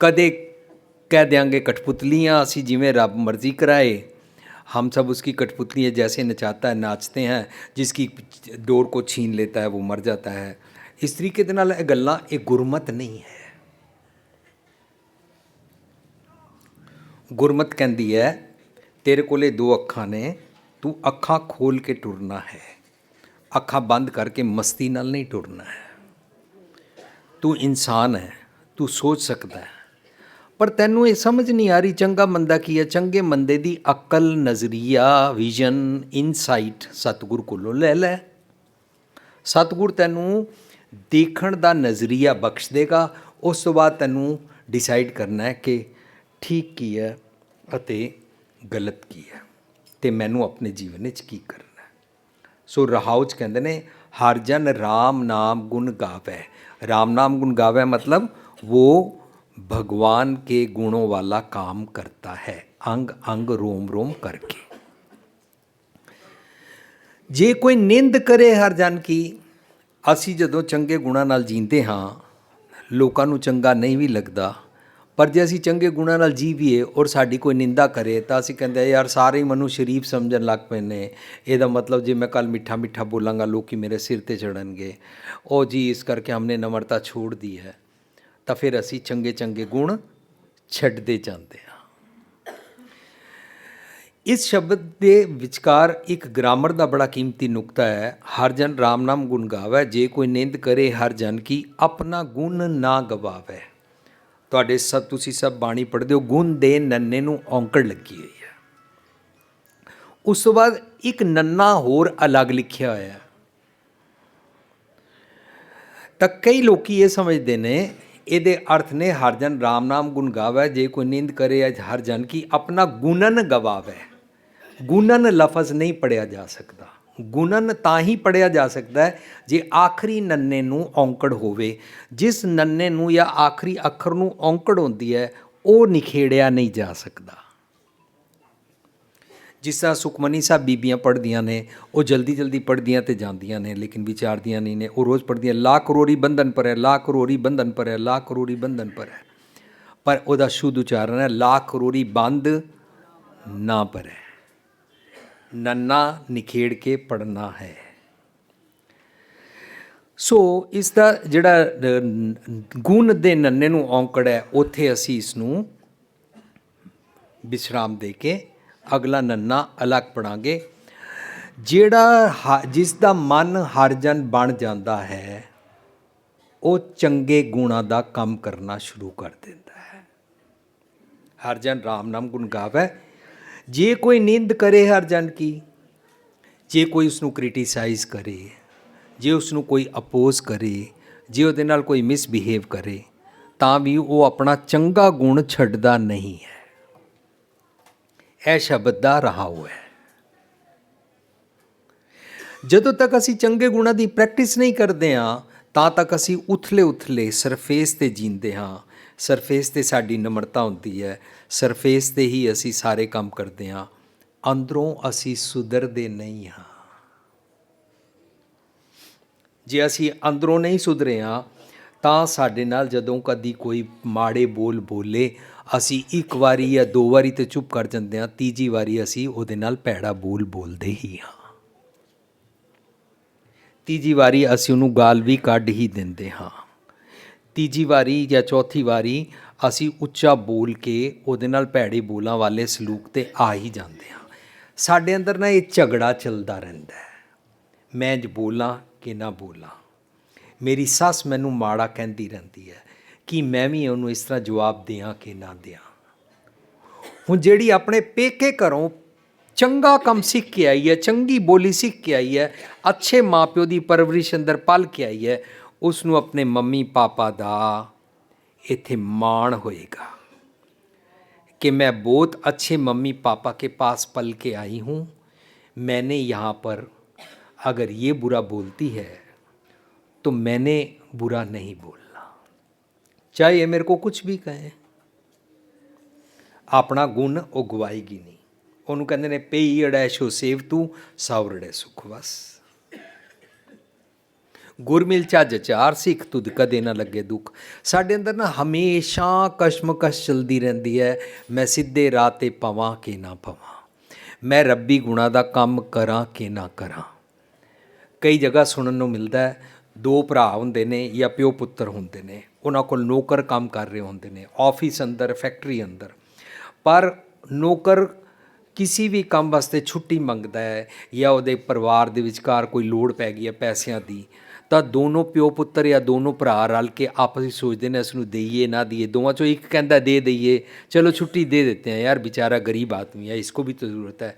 ਕਦੇ कह देंगे कठपुतलियाँ, असी जिमें रब मर्जी कराए, हम सब उसकी कठपुतलियाँ जैसे नचाता है नाचते हैं, जिसकी डोर को छीन लेता है वो मर जाता है। इस तरीके दे नाल गल्लां एक गुरमत नहीं है। गुरमत कहती है तेरे कोले 2 अखां ने, तू अखां खोल के टुरना है, अखां बंद करके मस्ती नाल नहीं टुरना है। तू इंसान है, तू सोच सकता है, पर तैनू ये समझ नहीं आ रही चंगा मंदा की है। चंगे मंदे दी अकल, नज़रिया, विजन, इनसाइट सतगुर कोलों ले लै। सतगुर तैनू देखण दा नज़रिया बख्श देगा, उस तो बाद तैनू डिसाइड करना है कि ठीक की है अते गलत की है, ते मैनू अपने जीवन विच की करना है। सो रहाउ च कहंदे ने हर जन राम नाम गुण गावै। राम नाम गुण गावै मतलब वो भगवान के गुणों वाला काम करता है, अंग अंग रोम रोम करके। जे कोई निंद करे हर जन की, ਅਸੀਂ ਜਦੋਂ ਚੰਗੇ ਗੁਣਾਂ ਨਾਲ ਜੀਂਦੇ ਹਾਂ ਲੋਕਾਂ ਨੂੰ ਚੰਗਾ ਨਹੀਂ ਵੀ ਲੱਗਦਾ, ਪਰ ਜੇ ਅਸੀਂ ਚੰਗੇ ਗੁਣਾਂ ਨਾਲ ਜੀਵੀਏ ਔਰ ਸਾਡੀ ਕੋਈ ਨਿੰਦਾ ਕਰੇ ਤਾਂ ਅਸੀਂ ਕਹਿੰਦੇ ਯਾਰ ਸਾਰੇ ਹੀ ਮੈਨੂੰ ਸ਼ਰੀਫ ਸਮਝਣ ਲੱਗ ਪਏ ਨੇ, ਇਹਦਾ ਮਤਲਬ ਜੇ ਮੈਂ ਕੱਲ ਮਿੱਠਾ ਮਿੱਠਾ ਬੋਲਾਂਗਾ ਲੋਕੀ ਮੇਰੇ ਸਿਰ 'ਤੇ ਚੜ੍ਹਨਗੇ, ਉਹ ਜੀ ਇਸ ਕਰਕੇ ਹਮਨੇ ਨਮਰਤਾ ਛੋੜ ਦੀ ਹੈ। ਤਾਂ ਫਿਰ ਅਸੀਂ ਚੰਗੇ ਚੰਗੇ ਗੁਣ ਛੱਡਦੇ ਜਾਂਦੇ ਹਾਂ। ਇਸ ਸ਼ਬਦ ਦੇ ਵਿਚਕਾਰ ਇੱਕ ਗ੍ਰਾਮਰ ਦਾ ਬੜਾ ਕੀਮਤੀ ਨੁਕਤਾ ਹੈ, ਹਰ ਜਨ ਰਾਮ ਨਾਮ ਗੁਣ ਗਾਵੈ, ਜੇ ਕੋਈ ਨਿੰਦ ਕਰੇ ਹਰ ਜਨ ਕੀ, ਆਪਣਾ ਗੁਣ ਨਾ ਗਵਾਵੈ। ਤੁਹਾਡੇ ਸਭ ਤੁਸੀਂ ਸਭ ਬਾਣੀ ਪੜ੍ਹਦੇ ਹੋ, ਗੁਣ ਦੇ ਨੰਨੇ ਨੂੰ ਔਂਕੜ ਲੱਗੀ ਹੋਈ ਹੈ। ਉਸ ਤੋਂ ਬਾਅਦ ਇੱਕ ਨੰਨਾ ਹੋਰ ਅਲੱਗ ਲਿਖਿਆ ਹੋਇਆ। ਤਾਂ ਕਈ ਲੋਕੀ ਇਹ ਸਮਝਦੇ ਨੇ ਇਹਦੇ ਅਰਥ ਨੇ ਹਰ ਜਨ ਰਾਮ ਨਾਮ ਗੁਣ ਗਾਵੈ, ਜੇ ਕੋਈ ਨਿੰਦ ਕਰੇ ਹਰ ਜਨ ਕੀ, ਆਪਣਾ ਗੁਣਨ ਗਵਾਵੈ। ਗੁਣਨ ਲਫ਼ਜ਼ ਨਹੀਂ ਪੜ੍ਹਿਆ ਜਾ ਸਕਦਾ। ਗੁਣਨ ਤਾਂ ਹੀ ਪੜ੍ਹਿਆ ਜਾ ਸਕਦਾ ਹੈ ਜੇ ਆਖਰੀ ਨੰਨੇ ਨੂੰ ਔਂਕੜ ਹੋਵੇ। ਜਿਸ ਨੰਨੇ ਨੂੰ ਜਾਂ ਆਖਰੀ ਅੱਖਰ ਨੂੰ ਔਂਕੜ ਹੁੰਦੀ ਹੈ ਉਹ ਨਿਖੇੜਿਆ ਨਹੀਂ ਜਾ ਸਕਦਾ। ਜਿਸ ਤਰ੍ਹਾਂ ਸੁਖਮਨੀ ਸਾਹਿਬ ਬੀਬੀਆਂ ਪੜ੍ਹਦੀਆਂ ਨੇ, ਉਹ ਜਲਦੀ ਜਲਦੀ ਪੜ੍ਹਦੀਆਂ ਤੇ ਜਾਂਦੀਆਂ ਨੇ ਲੇਕਿਨ ਵਿਚਾਰਦੀਆਂ ਨਹੀਂ ਨੇ। ਉਹ ਰੋਜ਼ ਪੜ੍ਹਦੀਆਂ ਲਾ ਕਰੋੜੀ ਬੰਧਨ ਪਰ ਹੈ, ਲਾ ਕਰੋੜੀ ਬੰਧਨ ਪਰ ਹੈ, ਲਾ ਕਰੋੜੀ ਬੰਧਨ ਪਰ ਹੈ, ਪਰ ਉਹਦਾ ਸ਼ੁੱਧ ਉਚਾਰਨ ਹੈ ਲਾ ਕਰੋੜੀ ਬੰਦ ਨਾ ਪਰ ਹੈ। ਨੰਨਾ ਨਿਖੇੜ ਕੇ ਪੜ੍ਹਨਾ ਹੈ। ਸੋ ਇਸ ਦਾ ਜਿਹੜਾ ਗੁਣ ਦੇ ਨੰਨੇ ਨੂੰ ਔਂਕੜ ਹੈ, ਉੱਥੇ ਅਸੀਂ ਇਸ ਨੂੰ ਵਿਸ਼ਰਾਮ ਦੇ ਕੇ ਅਗਲਾ ਨੰਨਾ ਅਲੱਗ ਪੜਾਂਗੇ। ਜਿਹੜਾ ਜਿਸ ਦਾ ਮਨ ਹਰ ਜਨ ਬਣ ਜਾਂਦਾ ਹੈ ਉਹ ਚੰਗੇ ਗੁਣਾਂ ਦਾ ਕੰਮ ਕਰਨਾ ਸ਼ੁਰੂ ਕਰ ਦਿੰਦਾ ਹੈ। ਹਰ ਜਨ ਰਾਮ ਨਾਮ ਗੁਣ ਗਾਵੈ, ਜੇ ਕੋਈ ਨਿੰਦ ਕਰੇ ਹਰ ਜਨ ਕੀ, ਜੇ ਕੋਈ ਉਸਨੂੰ ਕ੍ਰਿਟੀਸਾਈਜ਼ ਕਰੇ, ਜੇ ਉਸਨੂੰ ਕੋਈ ਅਪੋਜ਼ ਕਰੇ, ਜੇ ਉਹਦੇ ਨਾਲ ਕੋਈ ਮਿਸਬਿਹੇਵ ਕਰੇ, ਤਾਂ ਵੀ ਉਹ ਆਪਣਾ ਚੰਗਾ ਗੁਣ ਛੱਡਦਾ ਨਹੀਂ ਹੈ। ਇਹ ਸ਼ਬਦ ਦਾ ਰਹਾਉ ਹੈ। ਜਦੋਂ ਤੱਕ ਅਸੀਂ ਚੰਗੇ ਗੁਣਾਂ ਦੀ ਪ੍ਰੈਕਟਿਸ ਨਹੀਂ ਕਰਦੇ ਹਾਂ ਤਾਂ ਤੱਕ ਅਸੀਂ ਉਥਲੇ ਸਰਫੇਸ 'ਤੇ ਜੀਂਦੇ ਹਾਂ। ਸਰਫੇਸ 'ਤੇ ਸਾਡੀ ਨਮਰਤਾ ਹੁੰਦੀ ਹੈ, ਸਰਫੇਸ 'ਤੇ ਹੀ ਅਸੀਂ ਸਾਰੇ ਕੰਮ ਕਰਦੇ ਹਾਂ, ਅੰਦਰੋਂ ਅਸੀਂ ਸੁਧਰਦੇ ਨਹੀਂ ਹਾਂ। ਜੇ ਅਸੀਂ ਅੰਦਰੋਂ ਨਹੀਂ ਸੁਧਰੇ ਹਾਂ ਤਾਂ ਸਾਡੇ ਨਾਲ ਜਦੋਂ ਕਦੀ ਕੋਈ ਮਾੜੇ ਬੋਲ ਬੋਲੇ ਅਸੀਂ ਇੱਕ ਵਾਰੀ ਜਾਂ ਦੋ ਵਾਰੀ ਤਾਂ ਚੁੱਪ ਕਰ ਜਾਂਦੇ ਹਾਂ, ਤੀਜੀ ਵਾਰੀ ਅਸੀਂ ਉਹਦੇ ਨਾਲ ਭੈੜਾ ਬੋਲ ਬੋਲਦੇ ਹੀ ਹਾਂ। ਤੀਜੀ ਵਾਰੀ ਅਸੀਂ ਉਹਨੂੰ ਗਾਲ ਵੀ ਕੱਢ ਹੀ ਦਿੰਦੇ ਹਾਂ। ਤੀਜੀ ਵਾਰੀ ਜਾਂ ਚੌਥੀ ਵਾਰੀ ਅਸੀਂ ਉੱਚਾ ਬੋਲ ਕੇ ਉਹਦੇ ਨਾਲ ਭੈੜੇ ਬੋਲਾਂ ਵਾਲੇ ਸਲੂਕ 'ਤੇ ਆ ਹੀ ਜਾਂਦੇ ਹਾਂ। ਸਾਡੇ ਅੰਦਰ ਨਾ ਇਹ ਝਗੜਾ ਚੱਲਦਾ ਰਹਿੰਦਾ ਹੈ, ਮੈਂ ਜ ਬੋਲਾਂ ਕਿ ਨਾ ਬੋਲਾਂ। ਮੇਰੀ ਸੱਸ ਮੈਨੂੰ ਮਾੜਾ ਕਹਿੰਦੀ ਰਹਿੰਦੀ ਹੈ ਕਿ ਮੈਂ ਵੀ ਉਹਨੂੰ ਇਸ ਤਰ੍ਹਾਂ ਜਵਾਬ ਦਿਆਂ ਕਿ ਨਾ ਦਿਆਂ। ਹੁਣ ਜਿਹੜੀ ਆਪਣੇ ਪੇਕੇ ਘਰੋਂ ਚੰਗਾ ਕੰਮ ਸਿੱਖ ਕੇ ਆਈ ਹੈ, ਚੰਗੀ ਬੋਲੀ ਸਿੱਖ ਕੇ ਆਈ ਹੈ, ਅੱਛੇ ਮਾਂ ਪਿਓ ਦੀ ਪਰਵਰਿਸ਼ ਅੰਦਰ ਪਲ ਕੇ ਆਈ ਹੈ, ਉਸ ਨੂੰ ਆਪਣੇ ਮੰਮੀ ਪਾਪਾ ਦਾ ਇੱਥੇ ਮਾਣ ਹੋਏਗਾ कि मैं बहुत अच्छे मम्मी पापा के पास पल के आई हूँ, मैंने यहाँ पर अगर ये बुरा बोलती है तो मैंने बुरा नहीं बोलना, चाहे ये मेरे को कुछ भी कहें। अपना गुण वो गवाएगी नहीं। ਉਹਨੂੰ ਕਹਿੰਦੇ ਨੇ ਪਈ ਅੜੈ ਸ਼ੋ ਸੇਵ ਤੂੰ ਸਾਵਰੜੇ ਸੁਖ ਵਸ, ਗੁਰਮਿਲ ਝੱਜ ਚਾਰ ਸਿੱਖ ਤੁਧ ਕਦੇ ਨਾ ਲੱਗੇ ਦੁੱਖ। ਸਾਡੇ ਅੰਦਰ ਨਾ ਹਮੇਸ਼ਾ ਕਸ਼ਮਕਸ਼ ਚਲਦੀ ਰਹਿੰਦੀ ਹੈ, ਮੈਂ ਸਿੱਧੇ ਰਾਹ 'ਤੇ ਪਵਾਂ ਕਿ ਨਾ ਪਵਾਂ, ਮੈਂ ਰੱਬੀ ਗੁਣਾਂ ਦਾ ਕੰਮ ਕਰਾਂ ਕਿ ਨਾ ਕਰਾਂ। ਕਈ ਜਗ੍ਹਾ ਸੁਣਨ ਨੂੰ ਮਿਲਦਾ ਹੈ, ਦੋ ਭਰਾ ਹੁੰਦੇ ਨੇ ਜਾਂ ਪਿਓ ਪੁੱਤਰ ਹੁੰਦੇ ਨੇ, ਉਹਨਾਂ ਕੋਲ ਨੌਕਰ ਕੰਮ ਕਰ ਰਹੇ ਹੁੰਦੇ ਨੇ ਆਫਿਸ ਅੰਦਰ, ਫੈਕਟਰੀ ਅੰਦਰ, ਪਰ ਨੌਕਰ ਕਿਸੇ ਵੀ ਕੰਮ ਵਾਸਤੇ ਛੁੱਟੀ ਮੰਗਦਾ ਹੈ ਜਾਂ ਉਹਦੇ ਪਰਿਵਾਰ ਦੇ ਵਿਚਕਾਰ ਕੋਈ ਲੋੜ ਪੈ ਗਈ ਹੈ ਪੈਸਿਆਂ ਦੀ, ਤਾਂ ਦੋਨੋਂ ਪਿਓ ਪੁੱਤਰ ਜਾਂ ਦੋਨੋਂ ਭਰਾ ਰਲ ਕੇ ਆਪਸ ਵਿੱਚ ਸੋਚਦੇ ਨੇ ਇਸ ਨੂੰ ਦੇਈਏ ਨਾ ਦੇਈਏ। ਦੋਵਾਂ 'ਚੋਂ ਇੱਕ ਕਹਿੰਦਾ ਦੇ ਦਈਏ, ਚਲੋ ਛੁੱਟੀ ਦੇ ਦੇਤੇ हैं यार, बेचारा गरीब आदमी है, इसको भी तो ज़रूरत है।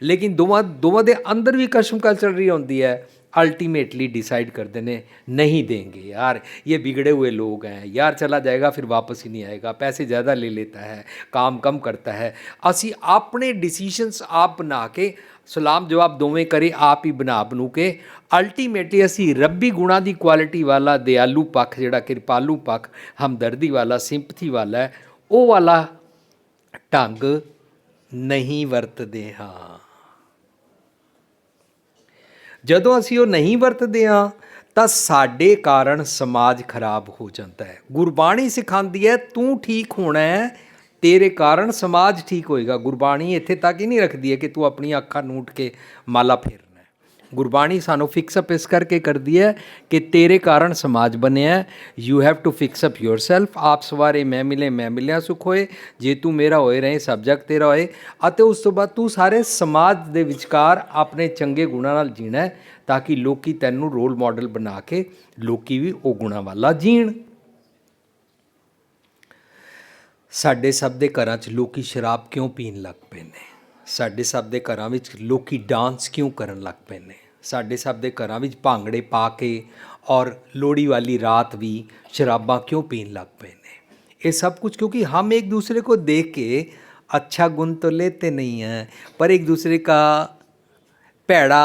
लेकिन दोवां ਦੇ ਅੰਦਰ ਵੀ ਕਸ਼ਮਕਸ਼ ਚੱਲ ਰਹੀ ਹੁੰਦੀ ਹੈ अल्टीमेटली डिसाइड करते हैं नहीं देंगे यार, ये बिगड़े हुए लोग हैं यार, चला जाएगा फिर वापस ही नहीं आएगा, पैसे ज़्यादा ले लेता है, काम कम करता है। ਅਸੀਂ ਆਪਣੇ ਡਿਸੀਜਨਸ ਆਪ ਬਣਾ ਕੇ ਸਲਾਮ ਜਵਾਬ ਦੋਵੇਂ ਕਰੇ ਆਪ ਹੀ ਬਣੂ ਕੇ ਅਲਟੀਮੇਟਲੀ ਅਸੀਂ ਰੱਬੀ ਗੁਣਾਂ ਦੀ ਕੁਆਲਿਟੀ ਵਾਲਾ ਦਿਆਲੂ ਪੱਖ, ਜਿਹੜਾ ਕਿਰਪਾਲੂ ਪੱਖ, ਹਮਦਰਦੀ ਵਾਲਾ, ਸਿੰਪਥੀ ਵਾਲਾ ਹੈ, ਉਹ ਵਾਲਾ ਢੰਗ ਨਹੀਂ ਵਰਤਦੇ ਹਾਂ। ਜਦੋਂ ਅਸੀਂ ਉਹ ਨਹੀਂ ਵਰਤਦੇ ਹਾਂ ਤਾਂ ਸਾਡੇ ਕਾਰਨ ਸਮਾਜ ਖਰਾਬ ਹੋ ਜਾਂਦਾ ਹੈ। ਗੁਰਬਾਣੀ ਸਿਖਾਉਂਦੀ ਹੈ ਤੂੰ ਠੀਕ ਹੋਣਾ ਹੈ, ਤੇਰੇ ਕਾਰਨ ਸਮਾਜ ਠੀਕ ਹੋਏਗਾ। ਗੁਰਬਾਣੀ ਇੱਥੇ ਤੱਕ ਹੀ ਨਹੀਂ ਰੱਖਦੀ ਹੈ ਕਿ ਤੂੰ ਆਪਣੀਆਂ ਅੱਖਾਂ ਨੂਟ ਕੇ ਮਾਲਾ ਫੇਰਨਾ। ਗੁਰਬਾਣੀ ਸਾਨੂੰ ਫਿਕਸ ਅਪ ਇਸ ਕਰਕੇ ਕਰਦੀ ਹੈ ਕਿ ਤੇਰੇ ਕਾਰਨ ਸਮਾਜ ਬਣਿਆ, you have to fix up yourself. ਆਪ ਸਵਾਰੇ ਮੈਂ ਮਿਲੇ ਮੈਂ ਮਿਲਿਆ ਸੁਖ ਹੋਏ, ਜੇ ਤੂੰ ਮੇਰਾ ਹੋਏ ਰਹੇ ਸਭ ਜਗ ਤੇਰਾ ਹੋਏ। ਅਤੇ ਉਸ ਤੋਂ ਬਾਅਦ ਤੂੰ ਸਾਰੇ ਸਮਾਜ ਦੇ ਵਿਚਕਾਰ ਆਪਣੇ ਚੰਗੇ ਗੁਣਾਂ ਨਾਲ ਜੀਣਾ ਤਾਂ ਕਿ ਲੋਕੀ ਤੈਨੂੰ ਰੋਲ ਮਾਡਲ ਬਣਾ ਕੇ ਲੋਕੀ ਵੀ ਉਹ ਗੁਣਾਂ ਵਾਲਾ ਜੀਣ। ਸਾਡੇ ਸਭ ਦੇ ਘਰਾਂ 'ਚ ਲੋਕੀ ਸ਼ਰਾਬ ਕਿਉਂ ਪੀਣ ਲੱਗ ਪਏ ਨੇ? ਸਾਡੇ ਸਭ ਦੇ ਘਰਾਂ ਵਿੱਚ ਲੋਕੀ ਡਾਂਸ ਕਿਉਂ ਕਰਨ ਲੱਗ ਪਏ ਨੇ? ਸਾਡੇ ਸਭ ਦੇ ਘਰਾਂ ਵਿੱਚ ਭਾਂਗੜੇ ਪਾ ਕੇ ਔਰ ਲੋਹੜੀ ਵਾਲੀ ਰਾਤ भी शराबा क्यों पीने लग पे ने? ये सब कुछ क्योंकि हम एक दूसरे को देख के अच्छा गुण तो लेते नहीं हैं, पर एक दूसरे का भैड़ा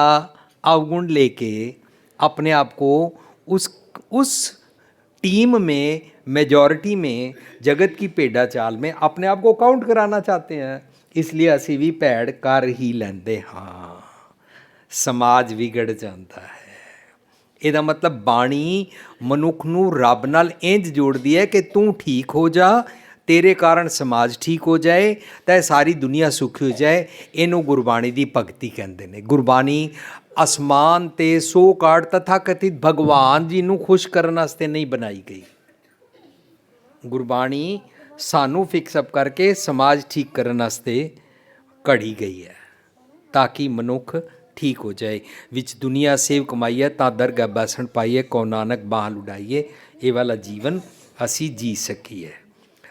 अवगुण लेके अपने आप को उस टीम में, मेजॉरिटी में, जगत की भेड़ा चाल में अपने आप को काउंट कराना चाहते हैं। इसलिए असी भी भैड़ कर ही लेंदे हाँ, समाज विगड़ जाता है। ਇਹਦਾ ਮਤਲਬ ਬਾਣੀ ਮਨੁੱਖ ਨੂੰ ਰੱਬ ਨਾਲ ਇੰਜ ਜੋੜਦੀ ਹੈ ਕਿ ਤੂੰ ਠੀਕ ਹੋ ਜਾ, ਤੇਰੇ ਕਾਰਨ ਸਮਾਜ ਠੀਕ ਹੋ ਜਾਏ ਤਾਂ ਸਾਰੀ ਦੁਨੀਆ ਸੁਖੀ ਹੋ ਜਾਏ। ਇਹਨੂੰ ਗੁਰਬਾਣੀ ਦੀ ਭਗਤੀ ਕਹਿੰਦੇ ਨੇ। ਗੁਰਬਾਣੀ ਅਸਮਾਨ 'ਤੇ ਸੋ ਕਾੜ ਤਥਾ ਕਥਿਤ ਭਗਵਾਨ ਜੀ ਨੂੰ ਖੁਸ਼ ਕਰਨ ਵਾਸਤੇ ਨਹੀਂ ਬਣਾਈ ਗਈ। ਗੁਰਬਾਣੀ ਸਾਨੂੰ ਫਿਕਸ ਅਪ ਕਰਕੇ ਸਮਾਜ ਠੀਕ ਕਰਨ ਵਾਸਤੇ ਘੜੀ ਗਈ ਹੈ ਤਾਂ ਕਿ ਮਨੁੱਖ ठीक हो जाए। विच दुनिया सेव कमाइए ता दरगाह बैसन पाइए, को नानक बाह लुटाइए। ये वाला जीवन असी जी सकीए।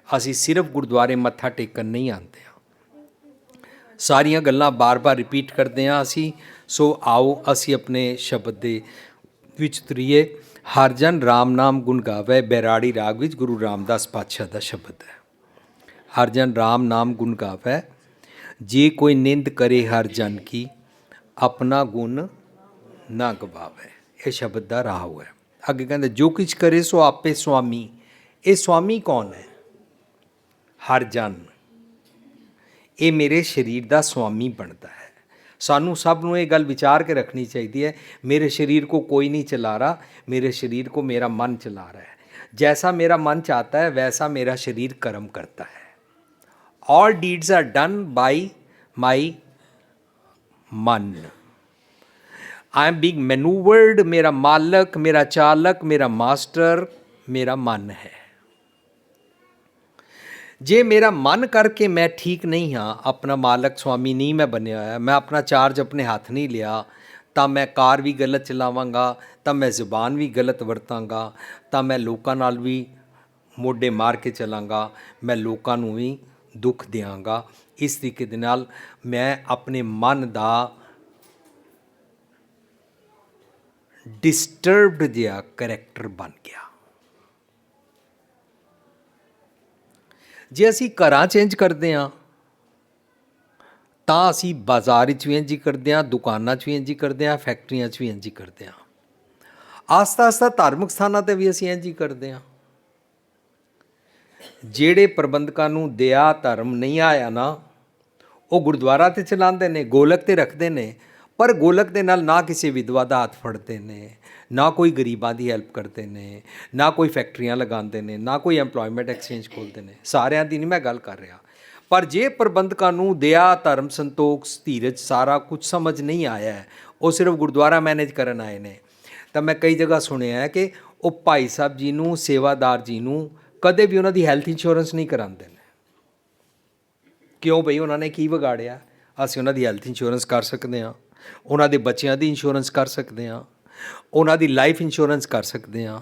असी सिर्फ गुरुद्वारे मत्था टेकन नहीं आते हैं, सारिया गल्लां बार बार रिपीट करते हैं असी। सो आओ असी अपने शब्द दे विच तुरीए। हर जन राम नाम गुण गावे, बैराड़ी राग विच गुरु रामदास पातशाह दा शब्द है। हर जन राम नाम गुण गावे, जे कोई निंद करे हर जन की, अपना गुण ना गवावे। ये शब्द का राह है। अगे कहते जो कुछ करे सो आपे स्वामी। ये स्वामी कौन है? हर जन। ये मेरे शरीर का स्वामी बनता है। सानू सब नूं ये गल विचार के रखनी चाहिए है, मेरे शरीर को कोई नहीं चला रहा, मेरे शरीर को मेरा मन चला रहा है। जैसा मेरा मन चाहता है वैसा मेरा शरीर कर्म करता है। All deeds are done by my मन। I am being manoeuvred. मेरा मालक, मेरा चालक, मेरा मास्टर मेरा मन है। जे मेरा मन करके मैं ठीक नहीं हाँ, अपना मालक स्वामी नहीं मैं बनया है, मैं अपना चार्ज अपने हाथ नहीं लिया, तो मैं कार भी गलत चलावांगा, तो मैं ज़ुबान भी गलत वरतांगा, तो मैं लोकां नाल भी मोढे मार के चलांगा, मैं लोकां नूं भी दुख देंगा। इस तरीके दे नाल मैं अपने मन का डिस्टर्ब्ड जिहा करैक्टर बन गया। जे असी घरां चेंज करते हाँ तो असी बाजार भी इंज ही करते हैं, दुकानों भी इंज ही करते हैं, फैक्ट्रियां भी इंज ही करते हैं, आस्ता आस्ता धार्मिक स्थानों पर भी असी इंज ही करते हैं। ਜਿਹੜੇ ਪ੍ਰਬੰਧਕਾਂ ਨੂੰ ਦਇਆ ਧਰਮ ਨਹੀਂ ਆਇਆ ਨਾ, ਉਹ ਗੁਰਦੁਆਰਾ ਤੇ ਚਲਾਉਂਦੇ ਨੇ, ਗੋਲਕ ਤੇ ਰੱਖਦੇ ਨੇ, ਪਰ ਗੋਲਕ ਦੇ ਨਾਲ ਨਾ ਕਿਸੇ ਵਿਧਵਾ ਦਾ ਹੱਥ ਫੜਦੇ ਨੇ, ਨਾ ਕੋਈ ਗਰੀਬਾਂ ਦੀ ਹੈਲਪ ਕਰਦੇ ਨੇ, ਨਾ ਕੋਈ ਫੈਕਟਰੀਆਂ ਲਗਾਉਂਦੇ ਨੇ, ਨਾ ਕੋਈ ਐਮਪਲੋਇਮੈਂਟ ਐਕਸਚੇਂਜ ਖੋਲ੍ਹਦੇ ਨੇ। ਸਾਰਿਆਂ ਦੀ ਨਹੀਂ ਮੈਂ ਗੱਲ ਕਰ ਰਿਹਾ, ਪਰ ਜੇ ਪ੍ਰਬੰਧਕਾਂ ਨੂੰ ਦਇਆ ਧਰਮ ਸੰਤੋਖ ਧੀਰਜ ਸਾਰਾ ਕੁਝ ਸਮਝ ਨਹੀਂ ਆਇਆ ਹੈ, ਉਹ ਸਿਰਫ ਗੁਰਦੁਆਰਾ ਮੈਨੇਜ ਕਰਨ ਆਏ ਨੇ, ਤਾਂ ਮੈਂ ਕਈ ਜਗ੍ਹਾ ਸੁਣਿਆ ਹੈ ਕਿ ਉਹ ਭਾਈ ਸਾਹਿਬ ਜੀ ਨੂੰ, ਸੇਵਾਦਾਰ ਜੀ ਨੂੰ ਕਦੇ ਵੀ ਉਹਨਾਂ ਦੀ ਹੈਲਥ ਇੰਸ਼ੋਰੈਂਸ ਨਹੀਂ ਕਰਾਉਂਦੇ ਨੇ। ਕਿਉਂ ਬਈ? ਉਹਨਾਂ ਨੇ ਕੀ ਵਿਗਾੜਿਆ? ਅਸੀਂ ਉਹਨਾਂ ਦੀ ਹੈਲਥ ਇੰਸ਼ੋਰੈਂਸ ਕਰ ਸਕਦੇ ਹਾਂ, ਉਹਨਾਂ ਦੇ ਬੱਚਿਆਂ ਦੀ ਇੰਸ਼ੋਰੈਂਸ ਕਰ ਸਕਦੇ ਹਾਂ, ਉਹਨਾਂ ਦੀ ਲਾਈਫ ਇੰਸ਼ੋਰੈਂਸ ਕਰ ਸਕਦੇ ਹਾਂ,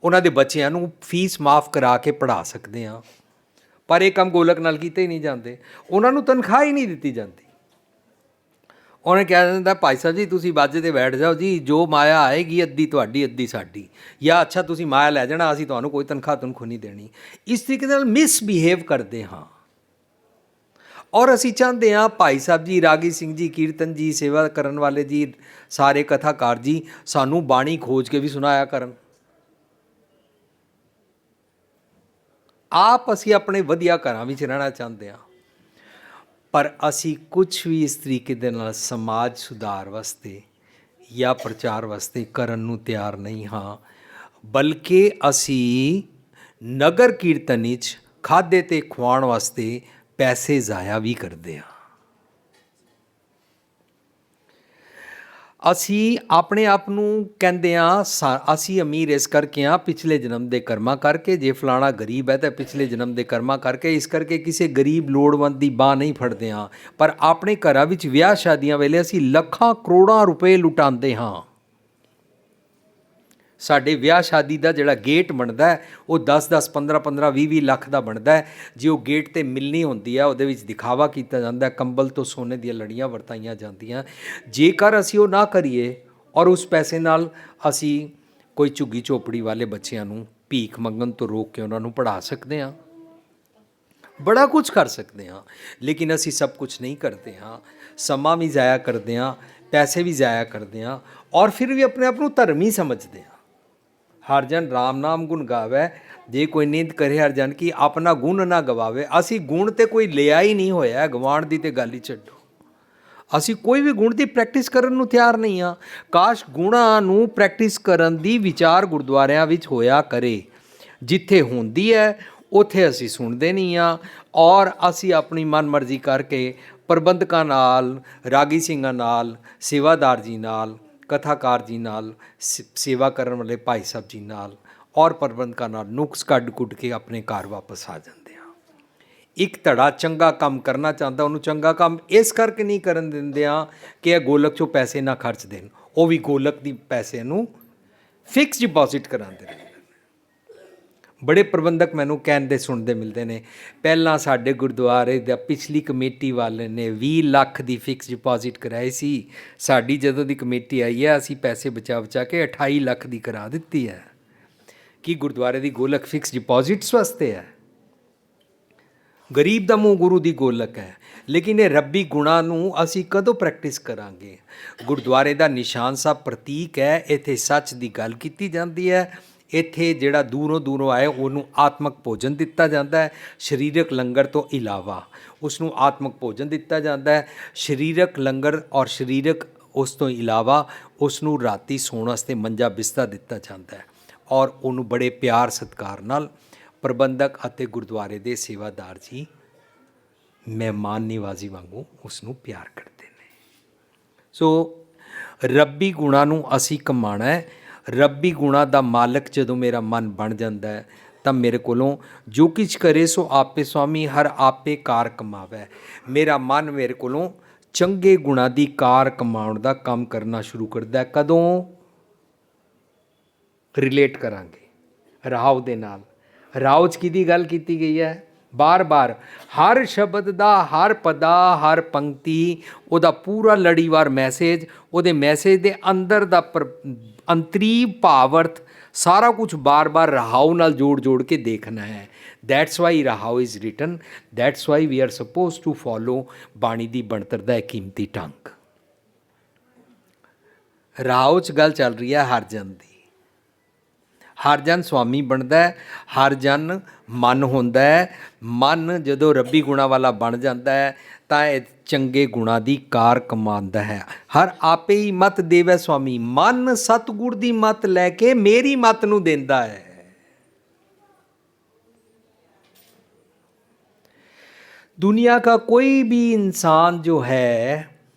ਉਹਨਾਂ ਦੇ ਬੱਚਿਆਂ ਨੂੰ ਫੀਸ ਮਾਫ ਕਰਾ ਕੇ ਪੜ੍ਹਾ ਸਕਦੇ ਹਾਂ, ਪਰ ਇਹ ਕੰਮ ਗੋਲਕ ਨਾਲ ਕੀਤੇ ਹੀ ਨਹੀਂ ਜਾਂਦੇ। ਉਹਨਾਂ ਨੂੰ ਤਨਖਾਹ ਹੀ ਨਹੀਂ ਦਿੱਤੀ ਜਾਂਦੀ। ਉਹਨੇ ਕਹਿ ਦਿੰਦਾ ਭਾਈ ਸਾਹਿਬ ਜੀ ਤੁਸੀਂ ਬਾਜੇ 'ਤੇ ਬੈਠ ਜਾਓ ਜੀ, ਜੋ ਮਾਇਆ ਆਏਗੀ ਅੱਧੀ ਤੁਹਾਡੀ ਅੱਧੀ ਸਾਡੀ, ਜਾਂ ਅੱਛਾ ਤੁਸੀਂ ਮਾਇਆ ਲੈ ਜਾਣਾ, ਅਸੀਂ ਤੁਹਾਨੂੰ ਕੋਈ ਤਨਖਾਹ ਨਹੀਂ ਦੇਣੀ। ਇਸ ਤਰੀਕੇ ਨਾਲ ਮਿਸਬਿਹੇਵ ਕਰਦੇ ਹਾਂ। ਔਰ ਅਸੀਂ ਚਾਹੁੰਦੇ ਹਾਂ ਭਾਈ ਸਾਹਿਬ ਜੀ, ਰਾਗੀ ਸਿੰਘ ਜੀ, ਕੀਰਤਨ ਜੀ, ਸੇਵਾ ਕਰਨ ਵਾਲੇ ਜੀ, ਸਾਰੇ ਕਥਾਕਾਰ ਜੀ ਸਾਨੂੰ ਬਾਣੀ ਖੋਜ ਕੇ ਵੀ ਸੁਣਾਇਆ ਕਰਨ। ਆਪ ਅਸੀਂ ਆਪਣੇ ਵਧੀਆ ਘਰਾਂ ਵਿੱਚ ਰਹਿਣਾ ਚਾਹੁੰਦੇ ਹਾਂ, ਪਰ ਅਸੀਂ ਕੁਛ ਵੀ ਇਸ ਤਰੀਕੇ ਦੇ ਨਾਲ ਸਮਾਜ ਸੁਧਾਰ ਵਾਸਤੇ ਜਾਂ ਪ੍ਰਚਾਰ ਵਾਸਤੇ ਕਰਨ ਨੂੰ ਤਿਆਰ ਨਹੀਂ ਹਾਂ, ਬਲਕਿ ਅਸੀਂ ਨਗਰ ਕੀਰਤਨ ਵਿੱਚ ਖਾਧੇ ਤੇ ਖਵਾਉਣ ਵਾਸਤੇ ਪੈਸੇ ਜ਼ਾਇਆ ਵੀ ਕਰਦੇ ਹਾਂ। ਅਸੀਂ ਆਪਣੇ ਆਪ ਨੂੰ ਕਹਿੰਦੇ ਹਾਂ ਅਸੀਂ ਅਮੀਰ ਇਸ ਕਰਕੇ ਹਾਂ, ਪਿਛਲੇ ਜਨਮ ਦੇ ਕਰਮਾਂ ਕਰਕੇ, ਜੇ ਫਲਾਣਾ ਗਰੀਬ ਹੈ ਤਾਂ ਪਿਛਲੇ ਜਨਮ ਦੇ ਕਰਮਾਂ ਕਰਕੇ, ਇਸ ਕਰਕੇ ਕਿਸੇ ਗਰੀਬ ਲੋੜਵੰਦ ਦੀ ਬਾਂਹ ਨਹੀਂ ਫੜਦੇ ਹਾਂ। ਪਰ ਆਪਣੇ ਘਰਾਂ ਵਿੱਚ ਵਿਆਹ ਸ਼ਾਦੀਆਂ ਵੇਲੇ ਅਸੀਂ ਲੱਖਾਂ ਕਰੋੜਾਂ ਰੁਪਏ ਲੁਟਾਉਂਦੇ ਹਾਂ। ਸਾਡੇ ਵਿਆਹ ਸ਼ਾਦੀ ਦਾ ਜਿਹੜਾ ਗੇਟ ਬਣਦਾ ਹੈ ਉਹ 10-10, 15-15, 20-20 ਲੱਖ ਦਾ ਬਣਦਾ ਹੈ। ਜੇ ਉਹ ਗੇਟ 'ਤੇ ਮਿਲਣੀ ਹੁੰਦੀ ਹੈ, ਉਹਦੇ ਵਿੱਚ ਦਿਖਾਵਾ ਕੀਤਾ ਜਾਂਦਾ, ਕੰਬਲ ਤੋਂ ਸੋਨੇ ਦੀਆਂ ਲੜੀਆਂ ਵਰਤਾਈਆਂ ਜਾਂਦੀਆਂ। ਜੇਕਰ ਅਸੀਂ ਉਹ ਨਾ ਕਰੀਏ ਔਰ ਉਸ ਪੈਸੇ ਨਾਲ ਅਸੀਂ ਕੋਈ ਝੁੱਗੀ ਝੋਪੜੀ ਵਾਲੇ ਬੱਚਿਆਂ ਨੂੰ ਭੀਖ ਮੰਗਣ ਤੋਂ ਰੋਕ ਕੇ ਉਹਨਾਂ ਨੂੰ ਪੜ੍ਹਾ ਸਕਦੇ ਹਾਂ, ਬੜਾ ਕੁਝ ਕਰ ਸਕਦੇ ਹਾਂ, ਲੇਕਿਨ ਅਸੀਂ ਸਭ ਕੁਝ ਨਹੀਂ ਕਰਦੇ ਹਾਂ। ਸਮਾਂ ਵੀ ਜ਼ਾਇਆ ਕਰਦੇ ਹਾਂ, ਪੈਸੇ ਵੀ ਜ਼ਾਇਆ ਕਰਦੇ ਹਾਂ, ਔਰ ਫਿਰ ਵੀ ਆਪਣੇ ਆਪ ਨੂੰ ਧਰਮੀ ਸਮਝਦੇ ਹਾਂ। ਹਰ ਜਨ ਰਾਮ ਨਾਮ ਗੁਣ ਗਾਵੇ, ਜੇ ਕੋਈ ਨਿੰਦ ਕਰੇ ਹਰ ਜਨ ਕੀ, ਆਪਣਾ ਗੁਣ ਨਾ ਗਵਾਵੇ। ਅਸੀਂ ਗੁਣ ਤੇ ਕੋਈ ਲਿਆ ਹੀ ਨਹੀਂ ਹੋਇਆ, ਗਵਾਉਣ ਦੀ ਤੇ ਗੱਲ ਹੀ ਛੱਡੋ। ਅਸੀਂ ਕੋਈ ਵੀ ਗੁਣ ਦੀ ਪ੍ਰੈਕਟਿਸ ਕਰਨ ਨੂੰ ਤਿਆਰ ਨਹੀਂ ਹਾਂ। ਕਾਸ਼ ਗੁਣਾਂ ਨੂੰ ਪ੍ਰੈਕਟਿਸ ਕਰਨ ਦੀ ਵਿਚਾਰ ਗੁਰਦੁਆਰਿਆਂ ਵਿੱਚ ਹੋਇਆ ਕਰੇ। ਜਿੱਥੇ ਹੁੰਦੀ ਹੈ ਉੱਥੇ ਅਸੀਂ ਸੁਣਦੇ ਨਹੀਂ ਹਾਂ, ਔਰ ਅਸੀਂ ਆਪਣੀ ਮਨਮਰਜ਼ੀ ਕਰਕੇ ਪ੍ਰਬੰਧਕਾਂ ਨਾਲ, ਰਾਗੀ ਸਿੰਘਾਂ ਨਾਲ, ਸੇਵਾਦਾਰ ਜੀ ਨਾਲ, ਕਥਾਕਾਰ ਜੀ ਨਾਲ, ਸੇਵਾ ਕਰਨ ਵਾਲੇ ਭਾਈ ਸਾਹਿਬ ਜੀ ਨਾਲ ਔਰ ਪ੍ਰਬੰਧਕਾਂ ਨਾਲ ਨੁਕਸ ਕੱਢ ਕੁੱਟ ਕੇ ਆਪਣੇ ਘਰ ਵਾਪਸ ਆ ਜਾਂਦੇ ਹਾਂ। ਇੱਕ ਧੜਾ ਚੰਗਾ ਕੰਮ ਕਰਨਾ ਚਾਹੁੰਦਾ, ਉਹਨੂੰ ਚੰਗਾ ਕੰਮ ਇਸ ਕਰਕੇ ਨਹੀਂ ਕਰਨ ਦਿੰਦੇ ਹਾਂ ਕਿ ਇਹ ਗੋਲਕ 'ਚੋਂ ਪੈਸੇ ਨਾ ਖਰਚ ਦੇਣ। ਉਹ ਵੀ ਗੋਲਕ ਦੀ ਪੈਸੇ ਨੂੰ ਫਿਕਸ ਡਿਪੋਜ਼ਿਟ ਕਰਾਉਂਦੇ ਨੇ। ਬੜੇ ਪ੍ਰਬੰਧਕ ਮੈਨੂੰ ਕਹਿੰਦੇ ਸੁਣਦੇ ਮਿਲਦੇ ਨੇ, ਪਹਿਲਾਂ ਸਾਡੇ ਗੁਰਦੁਆਰੇ ਦਾ ਪਿਛਲੀ ਕਮੇਟੀ ਵਾਲੇ ਨੇ 20 ਲੱਖ ਦੀ ਫਿਕਸ ਡਿਪੋਜ਼ਿਟ ਕਰਾਈ ਸੀ, ਸਾਡੀ ਜਦੋਂ ਦੀ ਕਮੇਟੀ ਆਈ ਹੈ ਅਸੀਂ ਪੈਸੇ ਬਚਾ ਕੇ 28 ਲੱਖ ਦੀ ਕਰਾ ਦਿੱਤੀ ਹੈ। ਕੀ ਗੁਰਦੁਆਰੇ ਦੀ ਗੋਲਕ ਫਿਕਸ ਡਿਪੋਜ਼ਿਟਸ ਵਾਸਤੇ ਹੈ? ਗਰੀਬ ਦਾ ਮੂੰਹ ਗੁਰੂ ਦੀ ਗੋਲਕ ਹੈ। ਲੇਕਿਨ ਇਹ ਰੱਬੀ ਗੁਣਾਂ ਨੂੰ ਅਸੀਂ ਕਦੋਂ ਪ੍ਰੈਕਟਿਸ ਕਰਾਂਗੇ? ਗੁਰਦੁਆਰੇ ਦਾ ਨਿਸ਼ਾਨ ਸਾਹਿਬ ਪ੍ਰਤੀਕ ਹੈ, ਇੱਥੇ ਸੱਚ ਦੀ ਗੱਲ ਕੀਤੀ ਜਾਂਦੀ ਹੈ। ਇੱਥੇ ਜਿਹੜਾ ਦੂਰੋਂ ਆਏ ਉਹਨੂੰ ਆਤਮਕ ਭੋਜਨ ਦਿੱਤਾ ਜਾਂਦਾ ਹੈ, ਸਰੀਰਕ ਲੰਗਰ ਤੋਂ ਇਲਾਵਾ ਉਸ ਨੂੰ ਆਤਮਕ ਭੋਜਨ ਦਿੱਤਾ ਜਾਂਦਾ ਹੈ। ਸਰੀਰਕ ਲੰਗਰ ਔਰ ਸਰੀਰਕ ਉਸ ਤੋਂ ਇਲਾਵਾ ਉਸ ਨੂੰ ਰਾਤੀ ਸੌਣ ਵਾਸਤੇ ਮੰਜਾ ਬਿਸਤਰਾ ਦਿੱਤਾ ਜਾਂਦਾ ਹੈ, ਔਰ ਉਹਨੂੰ ਬੜੇ ਪਿਆਰ ਸਤਿਕਾਰ ਨਾਲ ਪ੍ਰਬੰਧਕ ਅਤੇ ਗੁਰਦੁਆਰੇ ਦੇ ਸੇਵਾਦਾਰ ਜੀ ਮਹਿਮਾਨ ਨਿਵਾਜ਼ੀ ਵਾਂਗੂ ਉਸ ਨੂੰ ਪਿਆਰ ਕਰਦੇ ਨੇ। ਸੋ ਰੱਬੀ ਗੁਣਾਂ ਨੂੰ ਅਸੀਂ ਕਮਾਉਣਾ ਹੈ। ਰੱਬੀ ਗੁਣਾਂ ਦਾ ਮਾਲਕ ਜਦੋਂ ਮੇਰਾ ਮਨ ਬਣ ਜਾਂਦਾ ਹੈ ਤਾਂ ਮੇਰੇ ਕੋਲੋਂ ਜੋ ਕੁਛ ਕਰੇ ਸੋ ਆਪੇ ਸੁਆਮੀ ਹਰ ਆਪੇ ਕਾਰ ਕਮਾਵੇ। ਮੇਰਾ ਮਨ ਮੇਰੇ ਕੋਲੋਂ ਚੰਗੇ ਗੁਣਾਂ ਦੀ ਕਾਰ ਕਮਾਉਣ ਦਾ ਕੰਮ ਕਰਨਾ ਸ਼ੁਰੂ ਕਰਦਾ। ਕਦੋਂ ਰਿਲੇਟ ਕਰਾਂਗੇ? ਰਾਵ ਦੇ ਨਾਲ। ਰਾਵ 'ਚ ਕਿਹਦੀ ਗੱਲ ਕੀਤੀ ਗਈ ਹੈ? ਬਾਰ-ਬਾਰ ਹਰ ਸ਼ਬਦ ਦਾ, ਹਰ ਪਦਾ, ਹਰ ਪੰਕਤੀ, ਉਹਦਾ ਪੂਰਾ ਲੜੀਵਾਰ ਮੈਸੇਜ, ਉਹਦੇ ਮੈਸੇਜ ਦੇ ਅੰਦਰ ਦਾ ਅੰਤਰੀ ਭਾਵ-ਅਰਥ ਸਾਰਾ ਕੁਝ ਬਾਰ-ਬਾਰ ਰਹਾਉ ਨਾਲ ਜੋੜ ਕੇ ਦੇਖਣਾ ਹੈ। That's why Rahao is written, that's why we are suppose to follow Bani ਦੀ ਬਣਤਰ ਦਾ ਇਹ ਕੀਮਤੀ ਢੰਗ। ਰਹਾਉ 'ਚ ਗੱਲ ਚੱਲ ਰਹੀ ਹੈ ਹਰ ਜਨ ਦੀ। ਹਰ ਜਨ ਸੁਆਮੀ ਬਣਦਾ ਹੈ, ਹਰ ਜਨ ਮਨ ਹੁੰਦਾ ਹੈ। ਮਨ ਜਦੋਂ ਰੱਬੀ ਗੁਣਾਂ ਵਾਲਾ ਬਣ ਜਾਂਦਾ ਹੈ ਤਾਂ ਇਹ ਚੰਗੇ ਗੁਣਾਂ ਦੀ ਕਾਰ ਕਮਾਉਂਦਾ ਹੈ। ਹਰ ਆਪੇ ਹੀ ਮਤ ਦੇਵੈ ਸੁਆਮੀ। ਮਨ ਸਤਿਗੁਰ ਦੀ ਮਤ ਲੈ ਕੇ ਮੇਰੀ ਮਤ ਨੂੰ ਦਿੰਦਾ ਹੈ। दुनिया का कोई भी इंसान जो है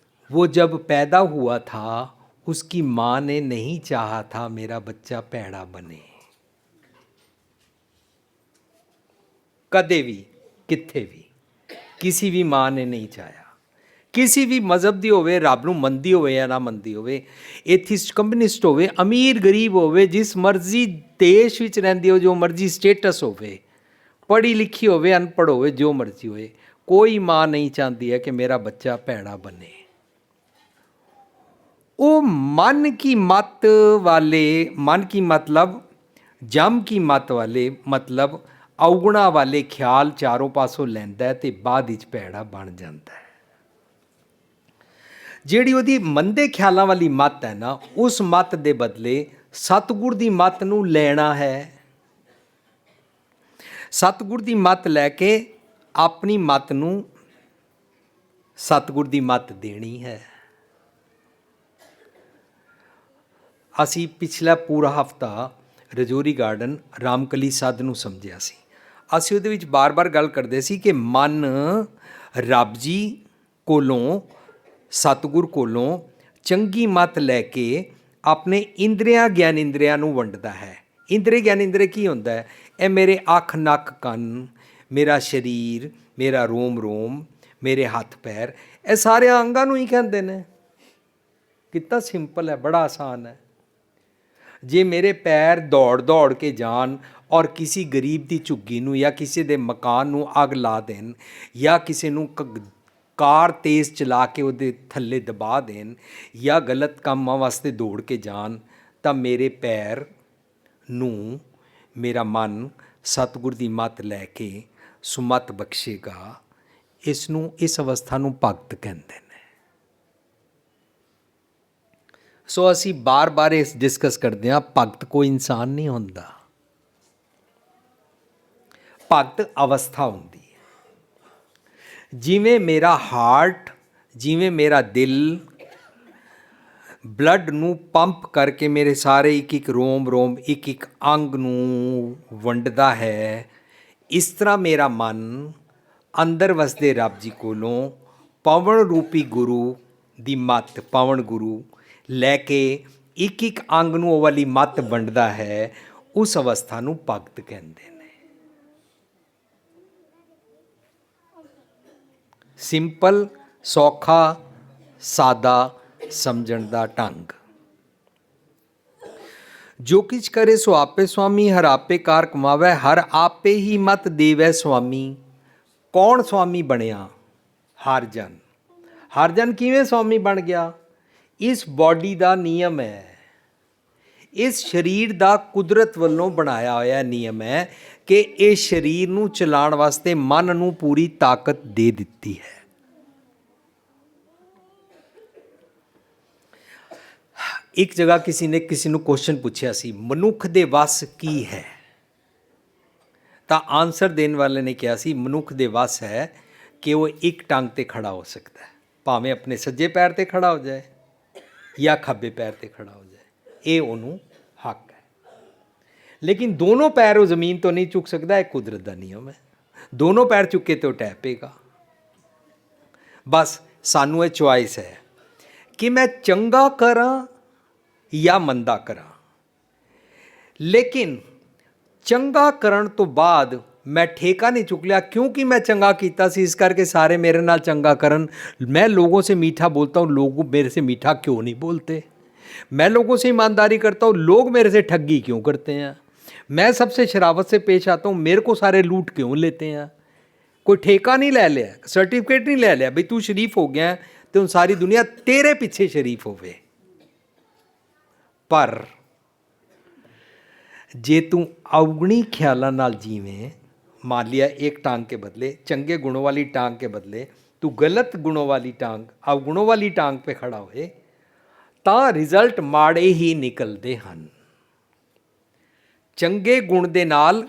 वो जब पैदा हुआ था उसकी माँ ने नहीं चाहा था मेरा बच्चा भैड़ा बने। कदे भी किथे भी किसी भी माँ ने नहीं चाहा। किसी भी मज़हब की होवे, रब नूं मनदी होवे या ना मनदी होवे, एथिस्ट कम्युनिस्ट होवे, अमीर गरीब होवे, जिस मर्जी देश विच रहिंदी हो, जो मर्जी स्टेटस होवे, पढ़ी लिखी होवे, अनपढ़ होवे, जो मर्जी होवे, कोई माँ नहीं चाहती है कि मेरा बच्चा भैड़ा बने। वो मन की मत वाले, मन की मतलब जम की मत वाले, मतलब ਔਗੁਣਾ ਵਾਲੇ ਖਿਆਲ ਚਾਰੋਂ ਪਾਸੋਂ ਲੈਂਦਾ ਤੇ ਬਾਅਦ ਵਿੱਚ ਭੈੜਾ ਬਣ ਜਾਂਦਾ ਹੈ। ਜਿਹੜੀ ਉਹਦੀ ਮੰਦੇ ਖਿਆਲਾਂ ਵਾਲੀ ਮੱਤ ਹੈ ਨਾ, ਉਸ ਮੱਤ ਦੇ ਬਦਲੇ ਸਤਿਗੁਰ ਦੀ ਮੱਤ ਨੂੰ ਲੈਣਾ ਹੈ। ਸਤਿਗੁਰ ਦੀ ਮੱਤ ਲੈ ਕੇ ਆਪਣੀ ਮੱਤ ਨੂੰ ਸਤਿਗੁਰ ਦੀ ਮੱਤ ਦੇਣੀ ਹੈ। ਅਸੀਂ ਪਿਛਲਾ ਪੂਰਾ ਹਫਤਾ ਰਜੌਰੀ ਗਾਰਡਨ ਰਾਮਕਲੀ ਸਾਧ ਨੂੰ ਸਮਝਿਆ ਸੀ। ਅਸੀਂ ਉਹਦੇ ਵਿੱਚ ਬਾਰ-ਬਾਰ ਗੱਲ ਕਰਦੇ ਸੀ ਕਿ ਮਨ ਰੱਬ ਜੀ ਕੋਲੋਂ, ਸਤਿਗੁਰ ਕੋਲੋਂ ਚੰਗੀ ਮੱਤ ਲੈ ਕੇ ਆਪਣੇ ਇੰਦਰੀਆਂ ਗਿਆਨ ਇੰਦਰੀਆਂ ਨੂੰ ਵੰਡਦਾ ਹੈ। ਇੰਦਰੀ ਗਿਆਨ ਇੰਦਰੀ ਕੀ ਹੁੰਦਾ ਹੈ? ਇਹ ਮੇਰੇ ਅੱਖ, ਨੱਕ, ਕੰਨ, ਮੇਰਾ ਸਰੀਰ, ਮੇਰਾ ਰੋਮ ਰੋਮ, ਮੇਰੇ ਹੱਥ ਪੈਰ, ਇਹ ਸਾਰੇ ਅੰਗਾਂ ਨੂੰ ਹੀ ਕਹਿੰਦੇ ਨੇ। ਕਿੰਨਾ ਸਿੰਪਲ ਹੈ, ਬੜਾ ਆਸਾਨ ਹੈ। ਜੇ ਮੇਰੇ ਪੈਰ ਦੌੜ ਦੌੜ ਕੇ ਜਾਣ ਔਰ ਕਿਸੇ ਗਰੀਬ ਦੀ ਝੁੱਗੀ ਨੂੰ ਜਾਂ ਕਿਸੇ ਦੇ ਮਕਾਨ ਨੂੰ ਅੱਗ ਲਾ ਦੇਣ, ਜਾਂ ਕਿਸੇ ਨੂੰ ਕਾਰ ਤੇਜ਼ ਚਲਾ ਕੇ ਉਹਦੇ ਥੱਲੇ ਦਬਾ ਦੇਣ, ਜਾਂ ਗਲਤ ਕੰਮਾਂ ਵਾਸਤੇ ਦੌੜ ਕੇ ਜਾਣ, ਤਾਂ ਮੇਰੇ ਪੈਰ ਨੂੰ ਮੇਰਾ ਮਨ ਸਤਿਗੁਰ ਦੀ ਮੱਤ ਲੈ ਕੇ ਸੁਮੱਤ ਬਖਸ਼ੇਗਾ। ਇਸ ਨੂੰ, ਇਸ ਅਵਸਥਾ ਨੂੰ ਭਗਤ ਕਹਿੰਦੇ ਨੇ। ਸੋ ਅਸੀਂ ਬਾਰ-ਬਾਰ ਇਸ ਡਿਸਕਸ ਕਰਦੇ ਹਾਂ, ਭਗਤ ਕੋਈ ਇਨਸਾਨ ਨਹੀਂ ਹੁੰਦਾ, ਭਗਤ ਅਵਸਥਾ ਹੁੰਦੀ ਹੈ। ਜਿਵੇਂ ਮੇਰਾ ਹਾਰਟ, ਜਿਵੇਂ ਮੇਰਾ ਦਿਲ ਬਲੱਡ ਨੂੰ ਪੰਪ ਕਰਕੇ ਮੇਰੇ ਸਾਰੇ ਇੱਕ ਇੱਕ ਰੋਮ ਰੋਮ, ਇੱਕ ਇੱਕ ਅੰਗ ਨੂੰ ਵੰਡਦਾ ਹੈ, ਇਸ ਤਰ੍ਹਾਂ ਮੇਰਾ ਮਨ ਅੰਦਰ ਵਸਦੇ ਰੱਬ ਜੀ ਕੋਲੋਂ ਪਵਨ ਰੂਪੀ ਗੁਰੂ ਦੀ ਮੱਤ, ਪਵਨ ਗੁਰੂ ਲੈ ਕੇ ਇੱਕ ਇੱਕ ਅੰਗ ਨੂੰ ਉਹ ਵਾਲੀ ਮੱਤ ਵੰਡਦਾ ਹੈ। ਉਸ ਅਵਸਥਾ ਨੂੰ ਭਗਤ ਕਹਿੰਦੇ ਨੇ। ਸਿੰਪਲ, ਸੌਖਾ, ਸਾਦਾ ਸਮਝਣ ਦਾ ਢੰਗ। ਜੋ ਕਿਛ ਕਰੇ ਸੋ ਆਪੇ ਸੁਆਮੀ, ਹਰ ਆਪੇ ਕਾਰ ਕਮਾਵੈ, ਹਰ ਆਪੇ ਹੀ ਮਤ ਦੇਵੈ ਸੁਆਮੀ। ਕੌਣ ਸੁਆਮੀ ਬਣਿਆ? ਹਰ ਜਨ। ਹਰ ਜਨ ਕਿਵੇਂ ਸੁਆਮੀ ਬਣ ਗਿਆ? ਇਸ ਬਾਡੀ ਦਾ ਨਿਯਮ ਹੈ, ਇਸ ਸਰੀਰ ਦਾ ਕੁਦਰਤ ਵੱਲੋਂ ਬਣਾਇਆ ਹੋਇਆ ਨਿਯਮ ਹੈ ਕਿ ਇਸ ਸਰੀਰ ਨੂੰ ਚਲਾਉਣ ਵਾਸਤੇ ਮਨ ਨੂੰ ਪੂਰੀ ਤਾਕਤ ਦੇ ਦਿੱਤੀ ਹੈ। ਇੱਕ ਜਗ੍ਹਾ ਕਿਸੇ ਨੇ ਕਿਸੇ ਨੂੰ ਕੁਐਸਚਨ ਪੁੱਛਿਆ ਸੀ, ਮਨੁੱਖ ਦੇ ਵੱਸ ਕੀ ਹੈ? ਤਾਂ ਆਨਸਰ ਦੇਣ ਵਾਲੇ ਨੇ ਕਿਹਾ ਸੀ, ਮਨੁੱਖ ਦੇ ਵੱਸ ਹੈ ਕਿ ਉਹ ਇੱਕ ਟੰਗ 'ਤੇ ਖੜਾ ਹੋ ਸਕਦਾ ਹੈ, ਭਾਵੇਂ ਆਪਣੇ ਸੱਜੇ ਪੈਰ 'ਤੇ ਖੜਾ ਹੋ ਜਾਏ ਜਾਂ ਖੱਬੇ ਪੈਰ 'ਤੇ ਖੜਾ ਹੋ ਜਾਏ, ਇਹ ਉਹਨੂੰ ਹੱਕ ਹੈ। ਲੇਕਿਨ ਦੋਨੋਂ ਪੈਰ ਉਹ ਜ਼ਮੀਨ ਤੋਂ ਨਹੀਂ ਚੁੱਕ ਸਕਦਾ, ਇਹ ਕੁਦਰਤ ਦਾ ਨਿਯਮ ਹੈ। ਦੋਨੋਂ ਪੈਰ ਚੁੱਕੇ ਤੇ ਉਹ ਟਹਿ ਪਏਗਾ। ਬਸ ਸਾਨੂੰ ਇਹ ਚੁਆਇਸ ਹੈ ਕਿ ਮੈਂ ਚੰਗਾ ਕਰਾਂ ਜਾਂ ਮੰਦਾ ਕਰਾਂ। ਲੇਕਿਨ ਚੰਗਾ ਕਰਨ ਤੋਂ ਬਾਅਦ ਮੈਂ ਠੇਕਾ ਨਹੀਂ ਚੁੱਕ ਲਿਆ, ਕਿਉਂਕਿ ਮੈਂ ਚੰਗਾ ਕੀਤਾ ਸੀ ਇਸ करके सारे मेरे नाल चंगा करन। मैं लोगों से मीठा बोलता हूँ, लोग मेरे से मीठा क्यों नहीं बोलते? मैं लोगों से ईमानदारी करता हूँ, लोग मेरे से ठगी क्यों करते हैं? मैं सबसे शरावत से पेश आता हूँ, मेरे को सारे लूट क्यों लेते हैं? कोई ठेका नहीं ले लिया, सर्टिफिकेट नहीं ले लिया भाई तू शरीफ हो गया तो ਹੁਣ ਸਾਰੀ ਦੁਨੀਆ ਤੇਰੇ ਪਿੱਛੇ ਸ਼ਰੀਫ ਹੋਵੇ। ਪਰ ਜੇ ਤੂੰ ਅਵਗੁਣੀ ਖਿਆਲਾਂ ਨਾਲ ਜੀਵੇਂ, मान लिया एक टांग के बदले, चंगे गुणों वाली टांग के बदले तू गलत गुणों वाली टांग, अवगुणों वाली टांग पे खड़ा होए, ਤਾਂ ਰਿਜ਼ਲਟ ਮਾੜੇ ਹੀ ਨਿਕਲਦੇ ਹਨ। ਚੰਗੇ ਗੁਣ ਦੇ ਨਾਲ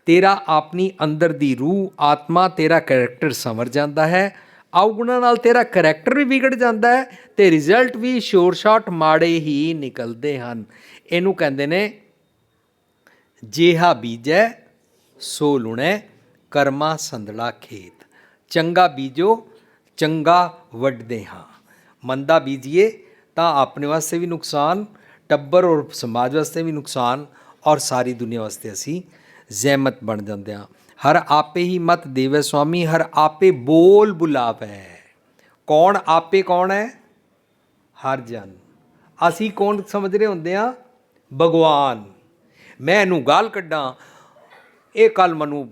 ਤੇਰਾ ਆਪਣੀ ਅੰਦਰ ਦੀ ਰੂਹ, ਆਤਮਾ, ਤੇਰਾ ਕਰੈਕਟਰ ਸੰਵਰ ਜਾਂਦਾ ਹੈ। ਅਵਗੁਣਾਂ ਨਾਲ ਤੇਰਾ ਕਰੈਕਟਰ ਵੀ ਵਿਗੜ ਜਾਂਦਾ ਹੈ ਤੇ ਰਿਜ਼ਲਟ ਵੀ ਸ਼ੋਰ ਸ਼ਾਟ ਮਾੜੇ ਹੀ ਨਿਕਲਦੇ ਹਨ। ਇਹਨੂੰ ਕਹਿੰਦੇ ਨੇ ਜਿਹਾ ਬੀਜੈ ਸੋ ਲੁਣੈ, ਕਰਮਾ ਸੰਦੜਾ ਖੇਤ। ਚੰਗਾ ਬੀਜੋ, ਚੰਗਾ ਵੱਢਦੇ ਹਾਂ। ਮੰਦਾ ਬੀਜੀਏ ਤਾਂ ਆਪਣੇ ਵਾਸਤੇ ਵੀ ਨੁਕਸਾਨ, ਟੱਬਰ ਔਰ ਸਮਾਜ ਵਾਸਤੇ ਵੀ ਨੁਕਸਾਨ, ਔਰ ਸਾਰੀ ਦੁਨੀਆ ਵਾਸਤੇ ਅਸੀਂ ਜ਼ਹਿਮਤ ਬਣ ਜਾਂਦੇ ਹਾਂ। ਹਰ ਆਪੇ ਹੀ ਮਤ ਦੇਵੈ ਸੁਆਮੀ, ਹਰ ਆਪੇ ਬੋਲ ਬੁਲਾਵੈ। ਕੌਣ ਆਪੇ ਕੌਣ ਹੈ? ਹਰ ਜਨ। ਅਸੀਂ ਕੌਣ ਸਮਝ ਰਹੇ ਹੁੰਦੇ ਹਾਂ? ਭਗਵਾਨ। ਮੈਂ ਇਹਨੂੰ ਗਾਲ ਕੱਢਾਂ, ਇਹ ਕੱਲ ਮੈਨੂੰ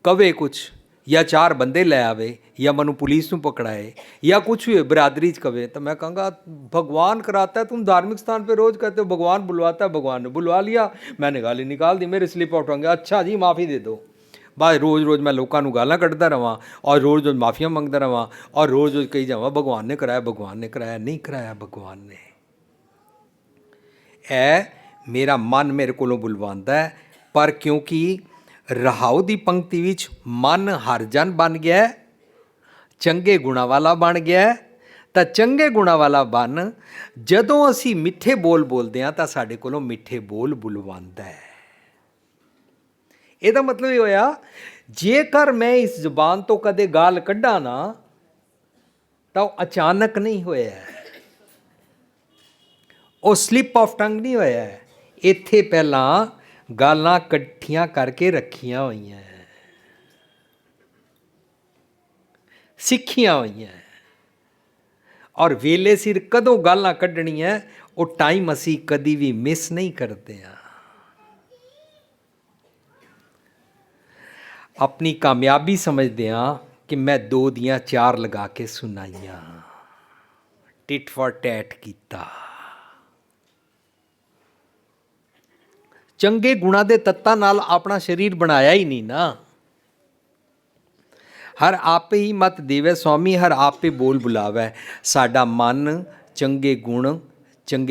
ਕਵੇ ਕੁਛ, या 4 बंदे लै आवे या मैनू पुलिस नूं पकड़ाए या कुछ भी बरादरी च कवे, तो मैं कहूँगा भगवान कराता है, तुम धार्मिक स्थान पे रोज़ कहते हो भगवान बुलवाता है, भगवान ने बुलवा लिया, मैंने गाली निकाल दी, मेरे स्लिप आउट होंगे, अच्छा जी माफ़ी दे दो। बस रोज़ रोज़ मैं लोगों नूं गालां कढ़दा रवां और रोज़ रोज़ माफ़ियां मंगदा रवां और रोज़ रोज़ कही जावां भगवान ने कराया, भगवान ने कराया। नहीं कराया भगवान ने। मेरा मन मेरे कोलों बुलवांदा है, पर क्योंकि रहाऊ दी पंक्ति विच मन हरजन बन गया, चंगे गुणा वाला बन गया, ਤਾਂ ਚੰਗੇ ਗੁਣਾਂ ਵਾਲਾ ਬਣ ਜਦੋਂ ਅਸੀਂ ਮਿੱਠੇ ਬੋਲ ਬੋਲਦੇ ਹਾਂ ਤਾਂ ਸਾਡੇ ਕੋਲੋਂ ਮਿੱਠੇ ਬੋਲ ਬੁਲਵਾਉਂਦਾ ਹੈ। ਇਹਦਾ ਮਤਲਬ ਇਹ ਹੋਇਆ, ਜੇਕਰ ਮੈਂ ਇਸ ਜ਼ੁਬਾਨ ਤੋਂ ਕਦੇ ਗਾਲ ਕੱਢਾਂ ਨਾ ਤਾਂ ਉਹ ਅਚਾਨਕ ਨਹੀਂ ਹੋਇਆ, ਉਹ ਸਲਿਪ ਆਫ ਟੰਗ ਨਹੀਂ ਹੋਇਆ, ਇੱਥੇ ਪਹਿਲਾਂ ਗਾਲਾਂ ਇਕੱਠੀਆਂ ਕਰਕੇ ਰੱਖੀਆਂ ਹੋਈਆਂ, ਸਿੱਖੀਆਂ ਹੋਈਆਂ, ਔਰ ਵੇਲੇ ਸਿਰ ਕਦੋਂ ਗਾਲਾਂ ਕੱਢਣੀਆਂ ਉਹ ਟਾਈਮ ਅਸੀਂ ਕਦੀ ਵੀ ਮਿਸ ਨਹੀਂ ਕਰਦੇ ਹਾਂ। ਆਪਣੀ ਕਾਮਯਾਬੀ ਸਮਝਦੇ ਹਾਂ ਕਿ ਮੈਂ 2 ਦੀਆਂ 4 ਲਗਾ ਕੇ ਸੁਣਾਈਆਂ, ਟਿਟ ਫॉर ਟੈਟ ਕੀਤਾ। ਚੰਗੇ ਗੁਣਾਂ ਦੇ ਤੱਤਾਂ ਨਾਲ ਆਪਣਾ ਸਰੀਰ ਬਣਾਇਆ ਹੀ ਨਹੀਂ ਨਾ। ਹਰ ਆਪੇ ਹੀ ਮਤ ਦੇਵੇ ਸਵਾਮੀ, ਹਰ ਆਪੇ ਬੋਲ ਬੁਲਾਵੇ। ਸਾਡਾ ਮਨ ਚੰਗੇ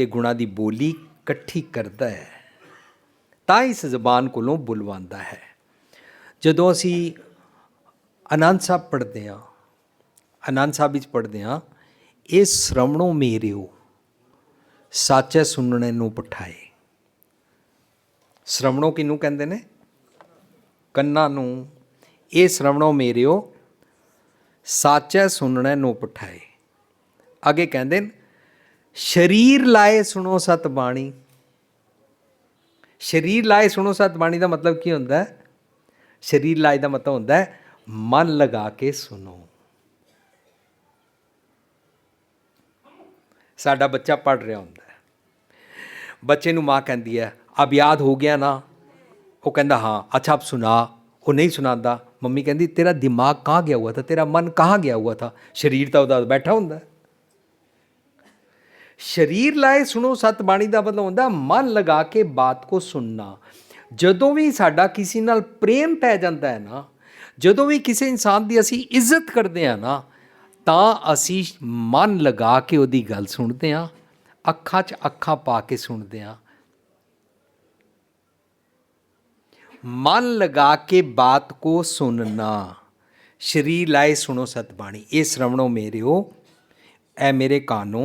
ਗੁਣਾਂ ਦੀ ਬੋਲੀ ਇਕੱਠੀ ਕਰਦਾ ਹੈ, ਤਾਂ ਇਸ ਜ਼ਬਾਨ ਕੋਲੋਂ ਬੁਲਵਾਉਂਦਾ ਹੈ। ਜਦੋਂ ਅਸੀਂ ਆਨੰਦ ਸਾਹਿਬ ਪੜ੍ਹਦੇ ਹਾਂ, ਆਨੰਦ ਸਾਹਿਬ ਵਿੱਚ ਪੜ੍ਹਦੇ ਹਾਂ, ਇਹ ਸ਼ਰਵਣੋ ਮੇਰਿਓ ਸਾਚੈ ਸੁਣਨੇ ਨੂੰ ਪਠਾਏ। ਸ਼ਰਵਣੋ ਕਿਹਨੂੰ ਕਹਿੰਦੇ ਨੇ? ਕੰਨਾਂ ਨੂੰ। ਇਹ ਸ਼ਰਵਣੋ ਮੇਰਿਓ ਸਾਚੈ ਸੁਣਨੇ ਨੂੰ ਪਠਾਏ। ਅੱਗੇ ਕਹਿੰਦੇ ਨੇ ਸਰੀਰ ਲਾਏ ਸੁਣੋ ਸਤ ਬਾਣੀ। ਸਰੀਰ ਲਾਏ ਸੁਣੋ ਸਤ ਬਾਣੀ ਦਾ ਮਤਲਬ ਕੀ ਹੁੰਦਾ? ਸਰੀਰ ਲਾਏ ਦਾ ਮਤਲਬ ਹੁੰਦਾ ਮਨ ਲਗਾ ਕੇ ਸੁਣੋ। ਸਾਡਾ ਬੱਚਾ ਪੜ੍ਹ ਰਿਹਾ ਹੁੰਦਾ, ਬੱਚੇ ਨੂੰ ਮਾਂ ਕਹਿੰਦੀ ਹੈ ਅਬ ਯਾਦ ਹੋ ਗਿਆ ਨਾ, ਉਹ ਕਹਿੰਦਾ ਹਾਂ, ਅੱਛਾ ਅਬ ਸੁਣਾ, ਉਹ ਨਹੀਂ ਸੁਣਾਉਂਦਾ। ਮੰਮੀ ਕਹਿੰਦੀ ਤੇਰਾ ਦਿਮਾਗ ਕਹਾਂ ਗਿਆ ਹੁਆ ਥਾ, ਤੇਰਾ ਮਨ ਕਹਾਂ ਗਿਆ ਹੁਆ ਥਾ? ਸਰੀਰ ਤਾਂ ਉਹਦਾ ਬੈਠਾ ਹੁੰਦਾ। ਸਰੀਰ ਲਾਏ ਸੁਣੋ ਸਤ ਬਾਣੀ ਦਾ ਮਤਲਬ ਹੁੰਦਾ ਮਨ ਲਗਾ ਕੇ ਬਾਤ ਕੋ ਸੁਣਨਾ। ਜਦੋਂ ਵੀ ਸਾਡਾ ਕਿਸੇ ਨਾਲ ਪ੍ਰੇਮ ਪੈ ਜਾਂਦਾ ਹੈ ਨਾ, ਜਦੋਂ ਵੀ ਕਿਸੇ ਇਨਸਾਨ ਦੀ ਅਸੀਂ ਇੱਜ਼ਤ ਕਰਦੇ ਹਾਂ ਨਾ, ਤਾਂ ਅਸੀਂ ਮਨ ਲਗਾ ਕੇ ਉਹਦੀ ਗੱਲ ਸੁਣਦੇ ਹਾਂ, ਅੱਖਾਂ 'ਚ ਅੱਖਾਂ ਪਾ ਕੇ ਸੁਣਦੇ ਹਾਂ। मन लगा के बात को सुनना। शरीर लाए सुनो सतबाणी। ये श्रवणों मेरियो, ए मेरे कानों,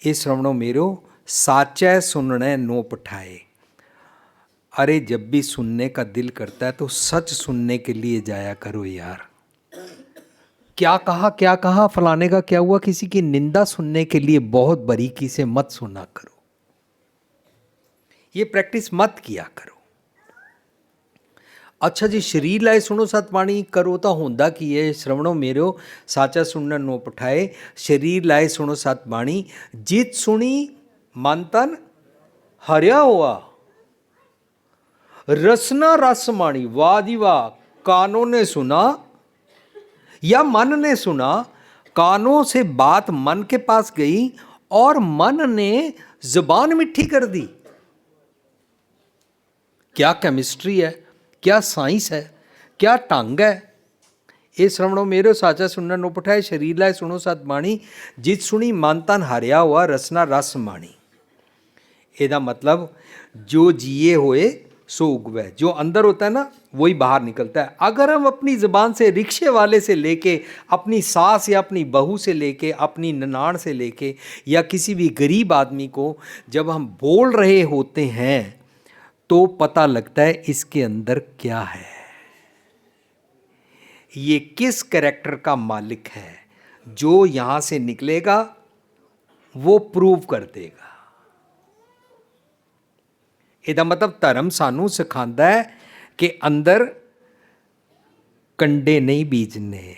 ये श्रवणों मेरियो साचै सुनने नो पठाए। अरे जब भी सुनने का दिल करता है तो सच सुनने के लिए जाया करो यार। क्या कहा फलाने का क्या हुआ, किसी की निंदा सुनने के लिए बहुत बारीकी से मत सुना करो, ये प्रैक्टिस मत किया करो। अच्छा जी, शरीर लाए सुनो सतबाणी करो तो होंदा की है? श्रवणों मेरियो साचा सुनन नो पठाए। शरीर लाए सुनो सतबाणी, जित सुनी मन तन हरिया हुआ, रसना रस माणी। वाह जी वाह। कानों ने सुना या मन ने सुना, कानों से बात मन के पास गई और मन ने जुबान मिठी कर दी। क्या केमिस्ट्री है, क्या साइंस है, क्या ढंग है। ये श्रवणों मेरे साचा सुनना नो पठाए। शरीर लाए सुनो सत बाणी, जित सुनी मन तन हरिया हुआ, रसना रस माणी। ਇਹਦਾ मतलब जो जिए हुए सो उगवे। जो अंदर होता है ना वही बाहर निकलता है। अगर हम अपनी ज़बान से रिक्शे वाले से लेके, अपनी सास या अपनी बहू से लेके, अपनी ननाण से लेके या किसी भी गरीब आदमी को जब हम बोल रहे होते हैं तो पता लगता है इसके अंदर क्या है, ये किस कैरेक्टर का मालिक है। जो यहाँ से निकलेगा वो प्रूव कर देगा। ਇਹਦਾ ਮਤਲਬ ਧਰਮ ਸਾਨੂੰ ਸਿਖਾਉਂਦਾ ਹੈ ਕਿ ਅੰਦਰ ਕੰਡੇ ਨਹੀਂ ਬੀਜਨੇ,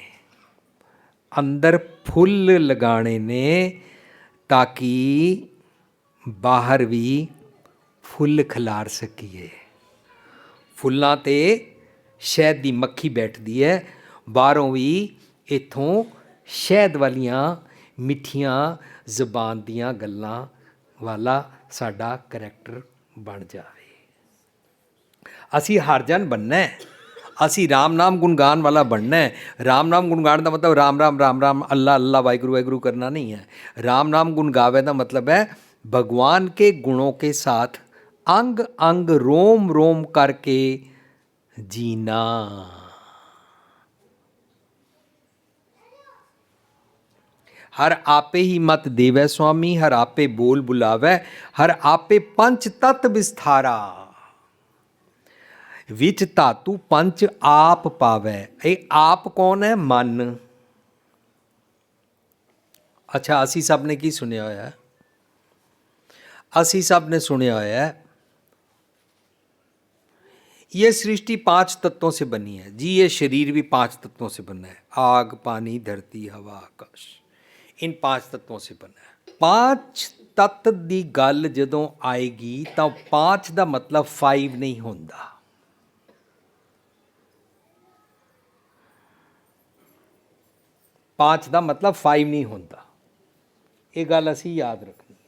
ਅੰਦਰ ਫੁੱਲ ਲਗਾਣੇ ਨੇ ਤਾਂ ਕਿ ਬਾਹਰ ਵੀ ਫੁੱਲ ਖਿਲਾਰ ਸਕੀਏ। ਫੁੱਲਾਂ 'ਤੇ ਸ਼ਹਿਦ ਦੀ ਮੱਖੀ ਬੈਠਦੀ ਹੈ, ਬਾਹਰੋਂ ਵੀ ਇੱਥੋਂ ਸ਼ਹਿਦ ਵਾਲੀਆਂ ਮਿੱਠੀਆਂ ਜ਼ਬਾਨ ਦੀਆਂ ਗੱਲਾਂ ਵਾਲਾ ਸਾਡਾ ਕਰੈਕਟਰ ਬਣ ਜਾਵੇ। ਅਸੀਂ ਹਰਜਨ ਬਣਨਾ ਹੈ, ਅਸੀਂ ਰਾਮ ਨਾਮ ਗੁਣਗਾਨ ਵਾਲਾ ਬਣਨਾ ਹੈ। ਰਾਮ ਨਾਮ ਗੁਣਗਾਨ ਦਾ ਮਤਲਬ ਰਾਮ ਰਾਮ ਰਾਮ ਰਾਮ ਅੱਲਾ ਅੱਲਾ ਵਾਹਿਗੁਰੂ ਵਾਹਿਗੁਰੂ करना नहीं है। राम नाम गुण गावे का मतलब है भगवान के गुणों के साथ अंग अंग रोम रोम करके जीना। हर आपे ही मत देवै स्वामी, हर आपे बोल बुलावै, हर आपे पंच तत्त विस्तारा। विच धातु पंच आप पावै। ये आप कौन है? मन। अच्छा, असी सब ने की सुनिया होया? असी सब ने सुनिया होया ये सृष्टि 5 तत्वों से बनी है जी। ये शरीर भी 5 तत्वों से बना है। आग, पानी, धरती, हवा, आकाश, इन 5 तत्वों से बना है। 5 तत्त दी गल जदों आएगी तो 5 दा मतलब 5 नहीं होंदा। 5 ਦਾ मतलब 5 नहीं होंदा। ये गल असी याद रखनी है।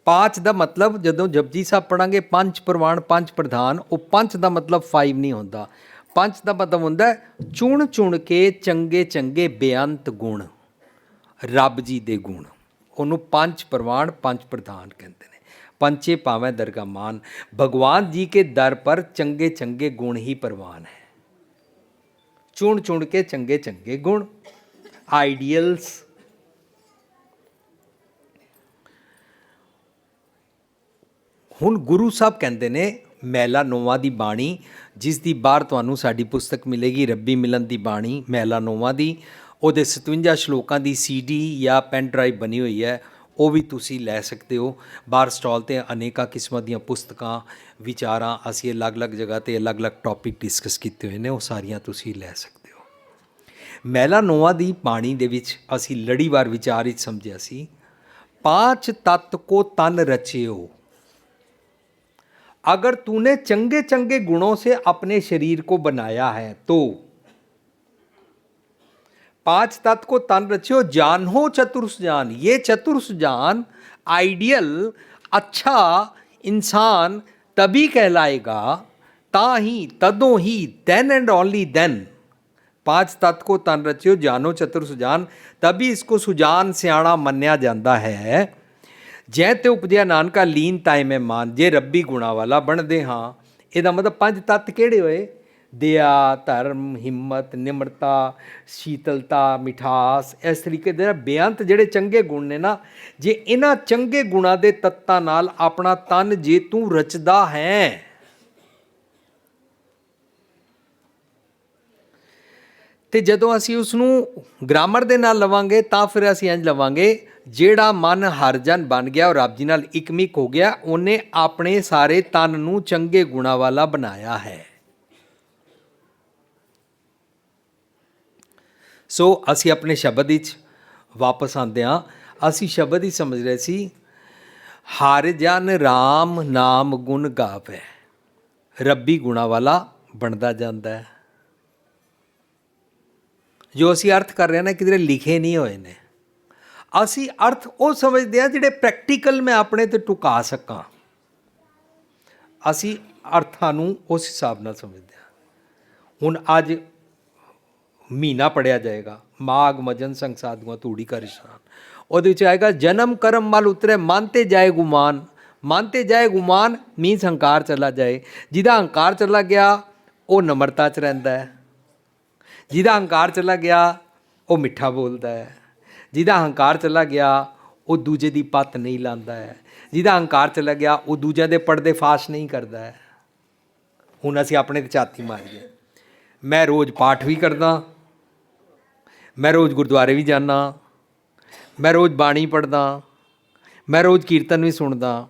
5 ਦਾ मतलब ਜਦੋਂ ਜਪਜੀ ਸਾਹਿਬ ਪੜਾਂਗੇ ਪੰਜ ਪ੍ਰਵਾਨ ਪੰਜ ਪ੍ਰਧਾਨ, ਉਹ ਪੰਜ ਦਾ मतलब 5 ਨਹੀਂ ਹੁੰਦਾ। ਪੰਜ ਦਾ ਮਤਲਬ ਹੁੰਦਾ ਚੁਣ ਚੁਣ ਕੇ ਚੰਗੇ ਚੰਗੇ ਬੇਅੰਤ ਗੁਣ, ਰੱਬ ਜੀ ਦੇ ਗੁਣ, ਉਹਨੂੰ ਪੰਜ ਪ੍ਰਵਾਨ ਪੰਜ ਪ੍ਰਧਾਨ ਕਹਿੰਦੇ ਨੇ। पंचे पावें दरगाह मान, भगवान जी के दर पर चंगे चंगे गुण ही परवान है। चुन चुन के चंगे चंगे गुण, आइडियल्स। हुण गुरु साहब कहते ने मैला नोवां दी बाणी, जिस दी बाहर तुहानूं साडी पुस्तक मिलेगी रब्बी मिलन दी बाणी मैला नोवां दी, ਉਹਦੇ 57 ਸ਼ਲੋਕਾਂ ਦੀ CD ਜਾਂ ਪੈਨ ਡਰਾਈਵ ਬਣੀ ਹੋਈ ਹੈ, ਉਹ ਵੀ ਤੁਸੀਂ ਲੈ ਸਕਦੇ ਹੋ। ਬਾਹਰ ਸਟਾਲ 'ਤੇ ਅਨੇਕਾਂ ਕਿਸਮਾਂ ਦੀਆਂ ਪੁਸਤਕਾਂ, ਵਿਚਾਰਾਂ ਅਸੀਂ ਅਲੱਗ-ਅਲੱਗ ਜਗ੍ਹਾ 'ਤੇ ਅਲੱਗ-ਅਲੱਗ ਟੌਪਿਕ ਡਿਸਕਸ ਕੀਤੇ ਹੋਏ ਨੇ, ਉਹ ਸਾਰੀਆਂ ਤੁਸੀਂ ਲੈ ਸਕਦੇ ਹੋ। ਮੈਲਾ ਨੋਵਾਂ ਦੀ ਬਾਣੀ ਦੇ ਵਿੱਚ ਅਸੀਂ ਲੜੀਵਾਰ ਵਿਚਾਰ ਵਿੱਚ ਸਮਝਿਆ ਸੀ, 5 तत्त को तन रचियो। अगर तूने चंगे चंगे गुणों से अपने शरीर को बनाया है तो 5 तत्त को तन रचियो, जान हो चतुर्स जान। ये चतुर्स जान आइडियल अच्छा इंसान तभी कहलाएगा, ताही तदों ही देन एंड ओनली देन। 5 तत्त को तन रचियो जानो चतुर्स जान, तभी इसको सुजान सियाणा मन्या जाता है। जै ते उपजया नानका लीन ताए में मान, जे रब्बी गुणा वाला बनते हाँ। ਇਹਦਾ मतलब 5 तत्त ਕਿਹੜੇ ਹੋਏ? दया, धर्म, हिम्मत, निम्रता, शीतलता, मिठास, इस तरीके दे बेअंत ਜਿਹੜੇ ਚੰਗੇ ਗੁਣ ਨੇ ਨਾ, ਜੇ ਇਹਨਾਂ ਚੰਗੇ ਗੁਣਾਂ ਦੇ ਤੱਤਾਂ ਨਾਲ ਆਪਣਾ ਤਨ ਜੇ ਤੂੰ ਰਚਦਾ ਹੈ, ਤੇ ਜਦੋਂ ਅਸੀਂ ਉਸ ਨੂੰ ਗ੍ਰਾਮਰ ਦੇ ਨਾਲ ਲਵਾਂਗੇ ਤਾਂ ਫਿਰ ਅਸੀਂ ਇੰਝ ਲਵਾਂਗੇ, ਜਿਹੜਾ ਮਨ ਹਰਜਨ ਬਣ ਗਿਆ, ਉਹ ਰੱਬ ਜੀ ਨਾਲ ਇਕਮਿਕ ਹੋ ਗਿਆ, ਉਹਨੇ ਆਪਣੇ ਸਾਰੇ ਤਨ ਨੂੰ ਚੰਗੇ ਗੁਣਾਂ ਵਾਲਾ ਬਣਾਇਆ ਹੈ। ਸੋ ਅਸੀਂ ਆਪਣੇ ਸ਼ਬਦ ਵਿੱਚ ਵਾਪਸ ਆਉਂਦੇ ਹਾਂ। ਅਸੀਂ ਸ਼ਬਦ ਹੀ ਸਮਝ ਰਹੇ ਸੀ, ਹਰ ਜਨ ਰਾਮ ਨਾਮ ਗੁਣ ਗਾਵੇ, ਰੱਬੀ ਗੁਣਾਂ ਵਾਲਾ ਬਣਦਾ ਜਾਂਦਾ ਹੈ। ਜੋ ਅਸੀਂ ਅਰਥ ਕਰ ਰਹੇ ਹਾਂ ਨਾ, ਕਿਧਰੇ ਲਿਖੇ ਨਹੀਂ ਹੋਏ ਨੇ। ਅਸੀਂ ਅਰਥ ਉਹ ਸਮਝਦੇ ਹਾਂ ਜਿਹੜੇ ਪ੍ਰੈਕਟੀਕਲ ਮੈਂ ਆਪਣੇ 'ਤੇ ਟੁਕਾ ਸਕਾਂ। ਅਸੀਂ ਅਰਥਾਂ ਨੂੰ ਉਸ ਹਿਸਾਬ ਨਾਲ ਸਮਝਦੇ ਹਾਂ। ਹੁਣ ਅੱਜ ਮਹੀਨਾ ਪੜ੍ਹਿਆ ਜਾਏਗਾ, ਮਾਘ ਮਜਨ ਸੰਗ ਸਾਧੂਆਂ ਧੂੜੀ ਕਾ ਇਸ਼ਨਾਨ। ਉਹਦੇ ਵਿੱਚ ਆਏਗਾ ਜਨਮ ਕਰਮ ਮਲ ਉਤਰੇ ਮਨ ਤੇ ਜਾਏ ਗੁਮਾਨ। ਮਨ ਤੇ ਜਾਏ ਗੁਮਾਨ ਮੀਨਸ ਹੰਕਾਰ ਚਲਾ ਜਾਏ। ਜਿਹਦਾ ਹੰਕਾਰ ਚਲਾ ਗਿਆ ਉਹ ਨਮਰਤਾ 'ਚ ਰਹਿੰਦਾ ਹੈ। ਜਿਹਦਾ ਹੰਕਾਰ ਚਲਾ ਗਿਆ ਉਹ ਮਿੱਠਾ ਬੋਲਦਾ ਹੈ। ਜਿਹਦਾ ਹੰਕਾਰ ਚਲਾ ਗਿਆ ਉਹ ਦੂਜੇ ਦੀ ਪੱਤ ਨਹੀਂ ਲਾਉਂਦਾ ਹੈ। ਜਿਹਦਾ ਹੰਕਾਰ ਚਲਾ ਗਿਆ ਉਹ ਦੂਜਿਆਂ ਦੇ ਪਰਦੇ ਫਾਸ਼ ਨਹੀਂ ਕਰਦਾ ਹੈ। ਹੁਣ ਅਸੀਂ ਆਪਣੇ 'ਤੇ ਝਾਤੀ ਮਾਰੀਏ। ਮੈਂ ਰੋਜ਼ ਪਾਠ ਵੀ ਕਰਦਾ, ਮੈਂ ਰੋਜ਼ ਗੁਰਦੁਆਰੇ ਵੀ ਜਾਂਦਾ, ਮੈਂ ਰੋਜ਼ ਬਾਣੀ ਪੜ੍ਹਦਾ, ਮੈਂ ਰੋਜ਼ ਕੀਰਤਨ ਵੀ ਸੁਣਦਾ,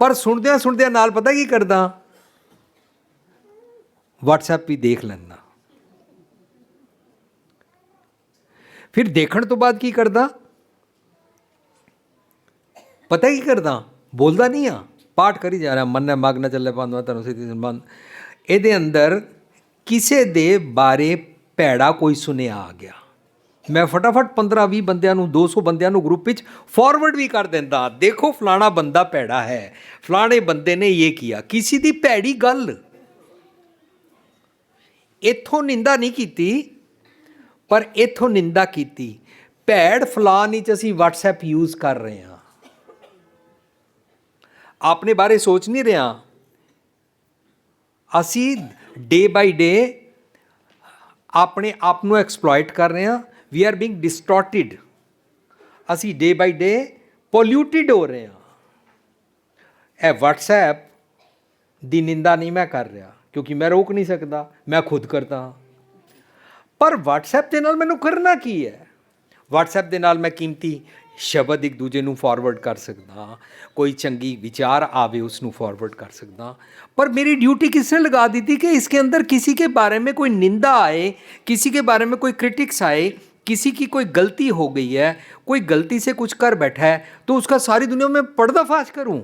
ਪਰ ਸੁਣਦਿਆਂ ਸੁਣਦਿਆਂ ਨਾਲ ਪਤਾ ਕੀ ਕਰਦਾ, WhatsApp ਵੀ ਦੇਖ ਲੈਂਦਾ। ਫਿਰ ਦੇਖਣ ਤੋਂ ਬਾਅਦ ਕੀ ਕਰਦਾ, ਪਤਾ ਕੀ ਕਰਦਾ, ਬੋਲਦਾ ਨਹੀਂ ਆ, ਪਾਠ ਕਰੀ ਜਾ ਰਿਹਾ, ਮਨ ਮਗ ਨਾ ਚੱਲੇ ਪਾਉਂਦਾ ਤੁਹਾਨੂੰ ਸਿੱਧੀ ਸੰਬੰਧ। ਇਹਦੇ ਅੰਦਰ ਕਿਸੇ ਦੇ ਬਾਰੇ ਭੈੜਾ ਕੋਈ ਸੁਨੇਹਾ ਆ ਗਿਆ, ਮੈਂ ਫਟਾਫਟ 15-20 ਬੰਦਿਆਂ ਨੂੰ 200 ਬੰਦਿਆਂ ਨੂੰ ਗਰੁੱਪ ਵਿੱਚ ਫਾਰਵਰਡ ਵੀ ਕਰ ਦਿੰਦਾ, ਦੇਖੋ ਫਲਾਣਾ ਬੰਦਾ ਭੈੜਾ ਹੈ, ਫਲਾਣੇ ਬੰਦੇ ਨੇ ਇਹ ਕੀਆ। ਕਿਸੇ ਦੀ ਭੈੜੀ ਗੱਲ, ਇੱਥੋਂ ਨਿੰਦਾ ਨਹੀਂ ਕੀਤੀ, ਪਰ ਇੱਥੋਂ ਨਿੰਦਾ ਕੀਤੀ। ਭੈੜ ਫਲਾਣ ਵਿੱਚ ਅਸੀਂ WhatsApp ਯੂਜ਼ ਕਰ ਰਹੇ ਹਾਂ, ਆਪਣੇ ਬਾਰੇ ਸੋਚ ਨਹੀਂ ਰਿਹਾ। ਅਸੀਂ ਡੇ ਬਾਈ ਡੇ ਆਪਣੇ ਆਪ ਨੂੰ ਐਕਸਪਲੋਇਟ ਕਰ ਰਹੇ ਹਾਂ। We are being distorted. ਅਸੀਂ ਡੇ ਬਾਈ ਡੇ ਪੋਲਿਊਟਿਡ ਹੋ ਰਹੇ ਹਾਂ। ਇਹ WhatsApp ਦੀ ਨਿੰਦਾ ਨਹੀਂ ਮੈਂ ਕਰ ਰਿਹਾ, ਕਿਉਂਕਿ ਮੈਂ ਰੋਕ ਨਹੀਂ ਸਕਦਾ, ਮੈਂ ਖੁਦ ਕਰਦਾ ਹਾਂ। ਪਰ WhatsApp ਦੇ ਨਾਲ ਮੈਨੂੰ ਕਰਨਾ ਕੀ ਹੈ? WhatsApp ਦੇ ਨਾਲ ਮੈਂ ਕੀਮਤੀ ਸ਼ਬਦ ਇੱਕ ਦੂਜੇ ਨੂੰ ਫਾਰਵਰਡ ਕਰ ਸਕਦਾ, ਕੋਈ ਚੰਗੀ ਵਿਚਾਰ ਆਵੇ ਉਸ ਨੂੰ ਫਾरवर्ड कर सकता। पर मेरी ड्यूटी किसने लगा दी थी कि इसके अंदर किसी के बारे में कोई निंदा आए, किसी के बारे में कोई क्रिटिक्स आए, किसी की कोई गलती हो गई है, कोई गलती से कुछ कर बैठा है, तो उसका सारी दुनिया में पर्दाफाश करूं।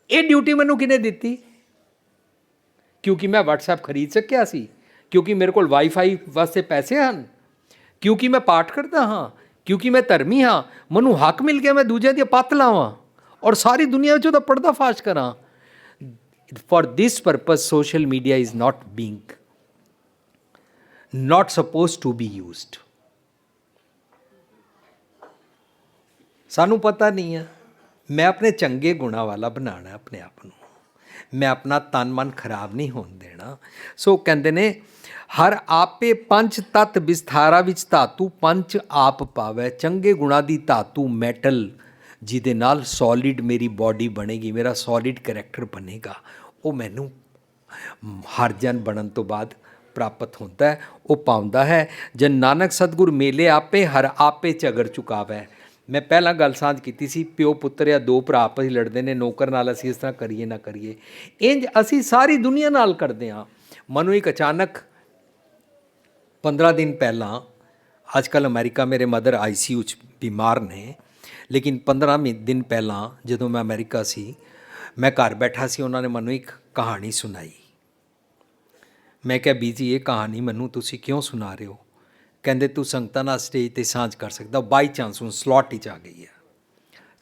ये ड्यूटी मैनू किने दिती? क्योंकि मैं WhatsApp खरीद सकिया सी, क्योंकि मेरे को वाईफाई वास्ते पैसे हैं, क्योंकि मैं पाठ करता हाँ, क्योंकि मैं धर्मी हाँ, मैनू हक मिल गया मैं दूजे दी पत्त लावां और सारी दुनिया में ਉਹਦਾ पर्दाफाश करा। For this purpose social media is not supposed to be used। ਸਾਨੂੰ ਪਤਾ ਨਹੀਂ ਹੈ, ਮੈਂ ਆਪਣੇ ਚੰਗੇ ਗੁਣਾਂ ਵਾਲਾ ਬਣਾਉਣਾ ਆਪਣੇ ਆਪ ਨੂੰ, ਮੈਂ ਆਪਣਾ ਤਨ ਮਨ ਖਰਾਬ ਨਹੀਂ ਹੋਣ ਦੇਣਾ। ਸੋ ਕਹਿੰਦੇ ਨੇ ਹਰ ਆਪੇ ਪੰਚ ਤਤ ਵਿਸਥਾਰਾ ਵਿੱਚ ਧਾਤੂ ਪੰਚ ਆਪ ਪਾਵੈ। ਚੰਗੇ ਗੁਣਾਂ ਦੀ ਧਾਤੂ ਮੈਟਲ ਜਿਹਦੇ ਨਾਲ ਸੋਲਿਡ ਮੇਰੀ ਬਾਡੀ ਬਣੇਗੀ, ਮੇਰਾ ਸੋਲਿਡ ਕਰੈਕਟਰ ਬਣੇਗਾ, ਉਹ ਮੈਨੂੰ ਹਰ ਜਨ ਬਣਨ ਤੋਂ ਬਾਅਦ ਪ੍ਰਾਪਤ ਹੁੰਦਾ ਹੈ, ਉਹ ਪਾਉਂਦਾ ਹੈ। ਜਨ ਨਾਨਕ ਸਤਿਗੁਰ ਮੇਲੇ ਆਪੇ ਹਰ ਆਪੇ ਝਗੜ ਚੁਕਾਵੈ। ਮੈਂ ਪਹਿਲਾਂ ਗੱਲ ਸਾਂਝ ਕੀਤੀ ਸੀ, ਪਿਓ ਪੁੱਤਰ ਜਾਂ ਦੋ ਭਰਾ ਆਪਸ ਵਿੱਚ ਲੜਦੇ ਨੇ, ਨੌਕਰ ਨਾਲ ਅਸੀਂ ਇਸ ਤਰ੍ਹਾਂ ਕਰੀਏ ਨਾ ਕਰੀਏ, ਇੰਜ ਅਸੀਂ ਸਾਰੀ ਦੁਨੀਆ ਨਾਲ ਕਰਦੇ ਹਾਂ। ਮੈਨੂੰ ਇੱਕ ਅਚਾਨਕ 15 ਦਿਨ ਪਹਿਲਾਂ, ਅੱਜ ਕੱਲ੍ਹ ਅਮਰੀਕਾ ਮੇਰੇ ਮਦਰ ICU 'ਚ ਬਿਮਾਰ ਨੇ, ਲੇਕਿਨ 15 ਦਿਨ ਪਹਿਲਾਂ ਜਦੋਂ ਮੈਂ ਅਮਰੀਕਾ ਸੀ, ਮੈਂ ਘਰ ਬੈਠਾ ਸੀ, ਉਹਨਾਂ ਨੇ ਮੈਨੂੰ ਇੱਕ ਕਹਾਣੀ ਸੁਣਾਈ। ਮੈਂ ਕਿਹਾ ਬੀਜੀ ਇਹ ਕਹਾਣੀ ਮੈਨੂੰ ਤੁਸੀਂ ਕਿਉਂ ਸੁਣਾ ਰਹੇ ਹੋ? ਕਹਿੰਦੇ ਤੂੰ ਸੰਗਤਾਂ ਨਾਲ ਸਟੇਜ 'ਤੇ ਸਾਂਝ ਕਰ ਸਕਦਾ। ਬਾਈ ਚਾਂਸ ਹੁਣ ਸਲੋਟ 'ਚ ਆ ਗਈ ਹੈ।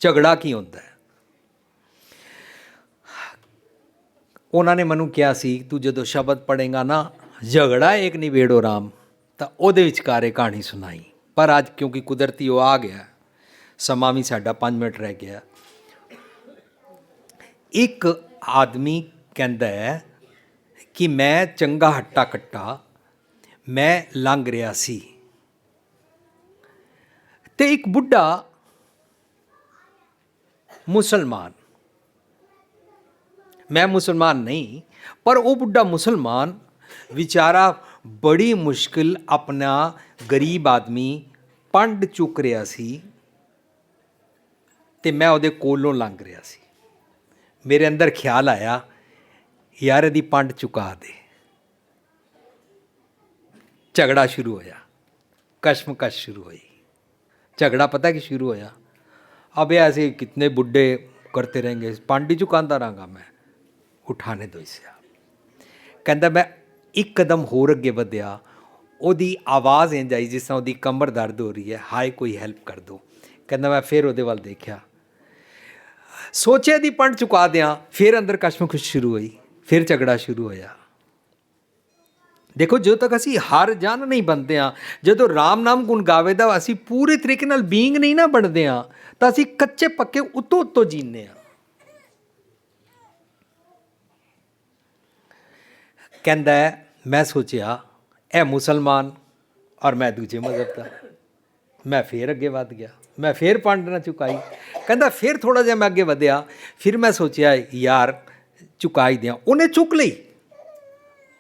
ਝਗੜਾ ਕੀ ਹੁੰਦਾ ਹੈ? ਉਹਨਾਂ ਨੇ ਮੈਨੂੰ ਕਿਹਾ ਸੀ ਤੂੰ ਜਦੋਂ ਸ਼ਬਦ ਪੜ੍ਹੇਗਾ ਨਾ, ਝਗੜਾ ਇੱਕ ਨਿਬੇੜੋ ਰਾਮ, ਤਾਂ ਉਹਦੇ ਵਿਚਕਾਰ ਇਹ ਕਹਾਣੀ ਸੁਣਾਈ। ਪਰ ਅੱਜ ਕਿਉਂਕਿ ਕੁਦਰਤੀ ਉਹ ਆ ਗਿਆ, ਸਮਾਂ ਵੀ ਸਾਡਾ 5 ਮਿੰਟ ਰਹਿ ਗਿਆ। ਇੱਕ ਆਦਮੀ ਕਹਿੰਦਾ ਹੈ ਕਿ ਮੈਂ ਚੰਗਾ ਹੱਟਾ ਕੱਟਾ, ਮੈਂ ਲੰਘ ਰਿਹਾ ਸੀ ਤੇ ਇੱਕ ਬੁੱਢਾ ਮੁਸਲਮਾਨ, ਮੈਂ ਮੁਸਲਮਾਨ ਨਹੀਂ, ਪਰ ਉਹ ਬੁੱਢਾ ਮੁਸਲਮਾਨ ਵਿਚਾਰਾ ਬੜੀ ਮੁਸ਼ਕਿਲ ਆਪਣਾ ਗਰੀਬ ਆਦਮੀ ਪੰਡ ਚੁੱਕ ਰਿਹਾ ਸੀ ਤੇ ਮੈਂ ਉਹਦੇ ਕੋਲੋਂ ਲੰਘ ਰਿਹਾ ਸੀ। ਮੇਰੇ ਅੰਦਰ ਖਿਆਲ ਆਇਆ ਯਾਰ ਇਹਦੀ ਪੰਡ ਚੁਕਾ ਦੇ। ਝਗੜਾ ਸ਼ੁਰੂ ਹੋਇਆ, कश्मकश शुरू हुई। झगड़ा पता कि शुरू होया, अब ऐसे कितने बुढ़े करते रहेंगे, पांडी चुकांदा रहांगा मैं, उठाने दो इसे। कहता मैं एक कदम होर अगे वधिया, ਉਹਦੀ आवाज़ इंज आई जिस तरह ਉਹਦੀ कमर दर्द हो रही है, हाय कोई हेल्प कर दो। कहता मैं फिर ਉਹਦੇ ਵੱਲ देखा, सोचे दी पंड चुका दियाँ, फिर अंदर कश्मकश शुरू हुई, फिर झगड़ा शुरू होया। देखो जो तक असी हर जन नहीं बनते हाँ, जो राम नाम गुण गावे दा असी पूरे तरीके नाल बींग नहीं ना बनते हाँ, तो असी कच्चे पक्के उतो उतो जीने हाँ। कहता है मैं सोचा ए मुसलमान और मैं दूजे मजहब का, मैं फिर अगे वध गया, मैं फिर पंड ना चुकाई। कहता फिर थोड़ा जिहा मैं अगे वधिया, फिर मैं सोचा यार चुकाई दियाँ, उन्हें चुक ली,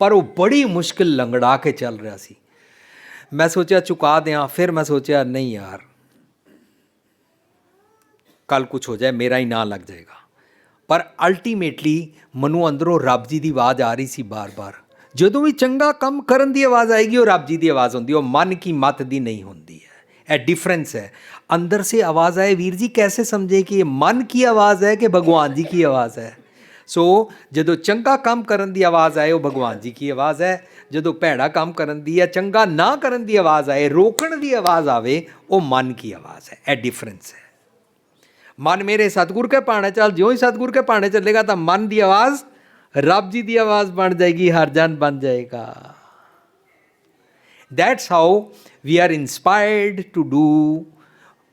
पर वो बड़ी मुश्किल लंगड़ा के चल रहा सी। मैं सोचा चुका दियाँ, फिर मैं सोचा नहीं यार कल कुछ हो जाए मेरा ही ना लग जाएगा। पर अल्टीमेटली मनु अंदरों रब जी की आवाज़ आ रही सी बार बार। जदों भी चंगा काम करन दी आवाज़ आएगी वो रब जी की आवाज़ होंदी, वो मन की मत दी नहीं होंदी है। यह डिफरेंस है। अंदर से आवाज़ आए, वीर जी कैसे समझे कि ये मन की आवाज़ है कि भगवान जी की आवाज़ है? ਸੋ ਜਦੋਂ ਚੰਗਾ ਕੰਮ ਕਰਨ ਦੀ ਆਵਾਜ਼ ਆਏ ਉਹ ਭਗਵਾਨ ਜੀ ਕੀ ਆਵਾਜ਼ ਹੈ, ਜਦੋਂ ਭੈੜਾ ਕੰਮ ਕਰਨ ਦੀ ਹੈ, ਚੰਗਾ ਨਾ ਕਰਨ ਦੀ ਆਵਾਜ਼ ਆਏ, ਰੋਕਣ ਦੀ ਆਵਾਜ਼ ਆਵੇ, ਉਹ ਮਨ ਕੀ ਆਵਾਜ਼ ਹੈ। ਇਹ ਡਿਫਰੈਂਸ ਹੈ। ਮਨ ਮੇਰੇ ਸਤਿਗੁਰ ਕੇ ਭਾਣੇ ਚੱਲ, ਜਿਉਂ ਹੀ ਸਤਿਗੁਰ ਕੇ ਭਾਣੇ ਚੱਲੇਗਾ ਤਾਂ ਮਨ ਦੀ ਆਵਾਜ਼ ਰੱਬ ਜੀ ਦੀ ਆਵਾਜ਼ ਬਣ ਜਾਏਗੀ, ਹਰ ਜਨ ਬਣ ਜਾਏਗਾ। That's how we are inspired to do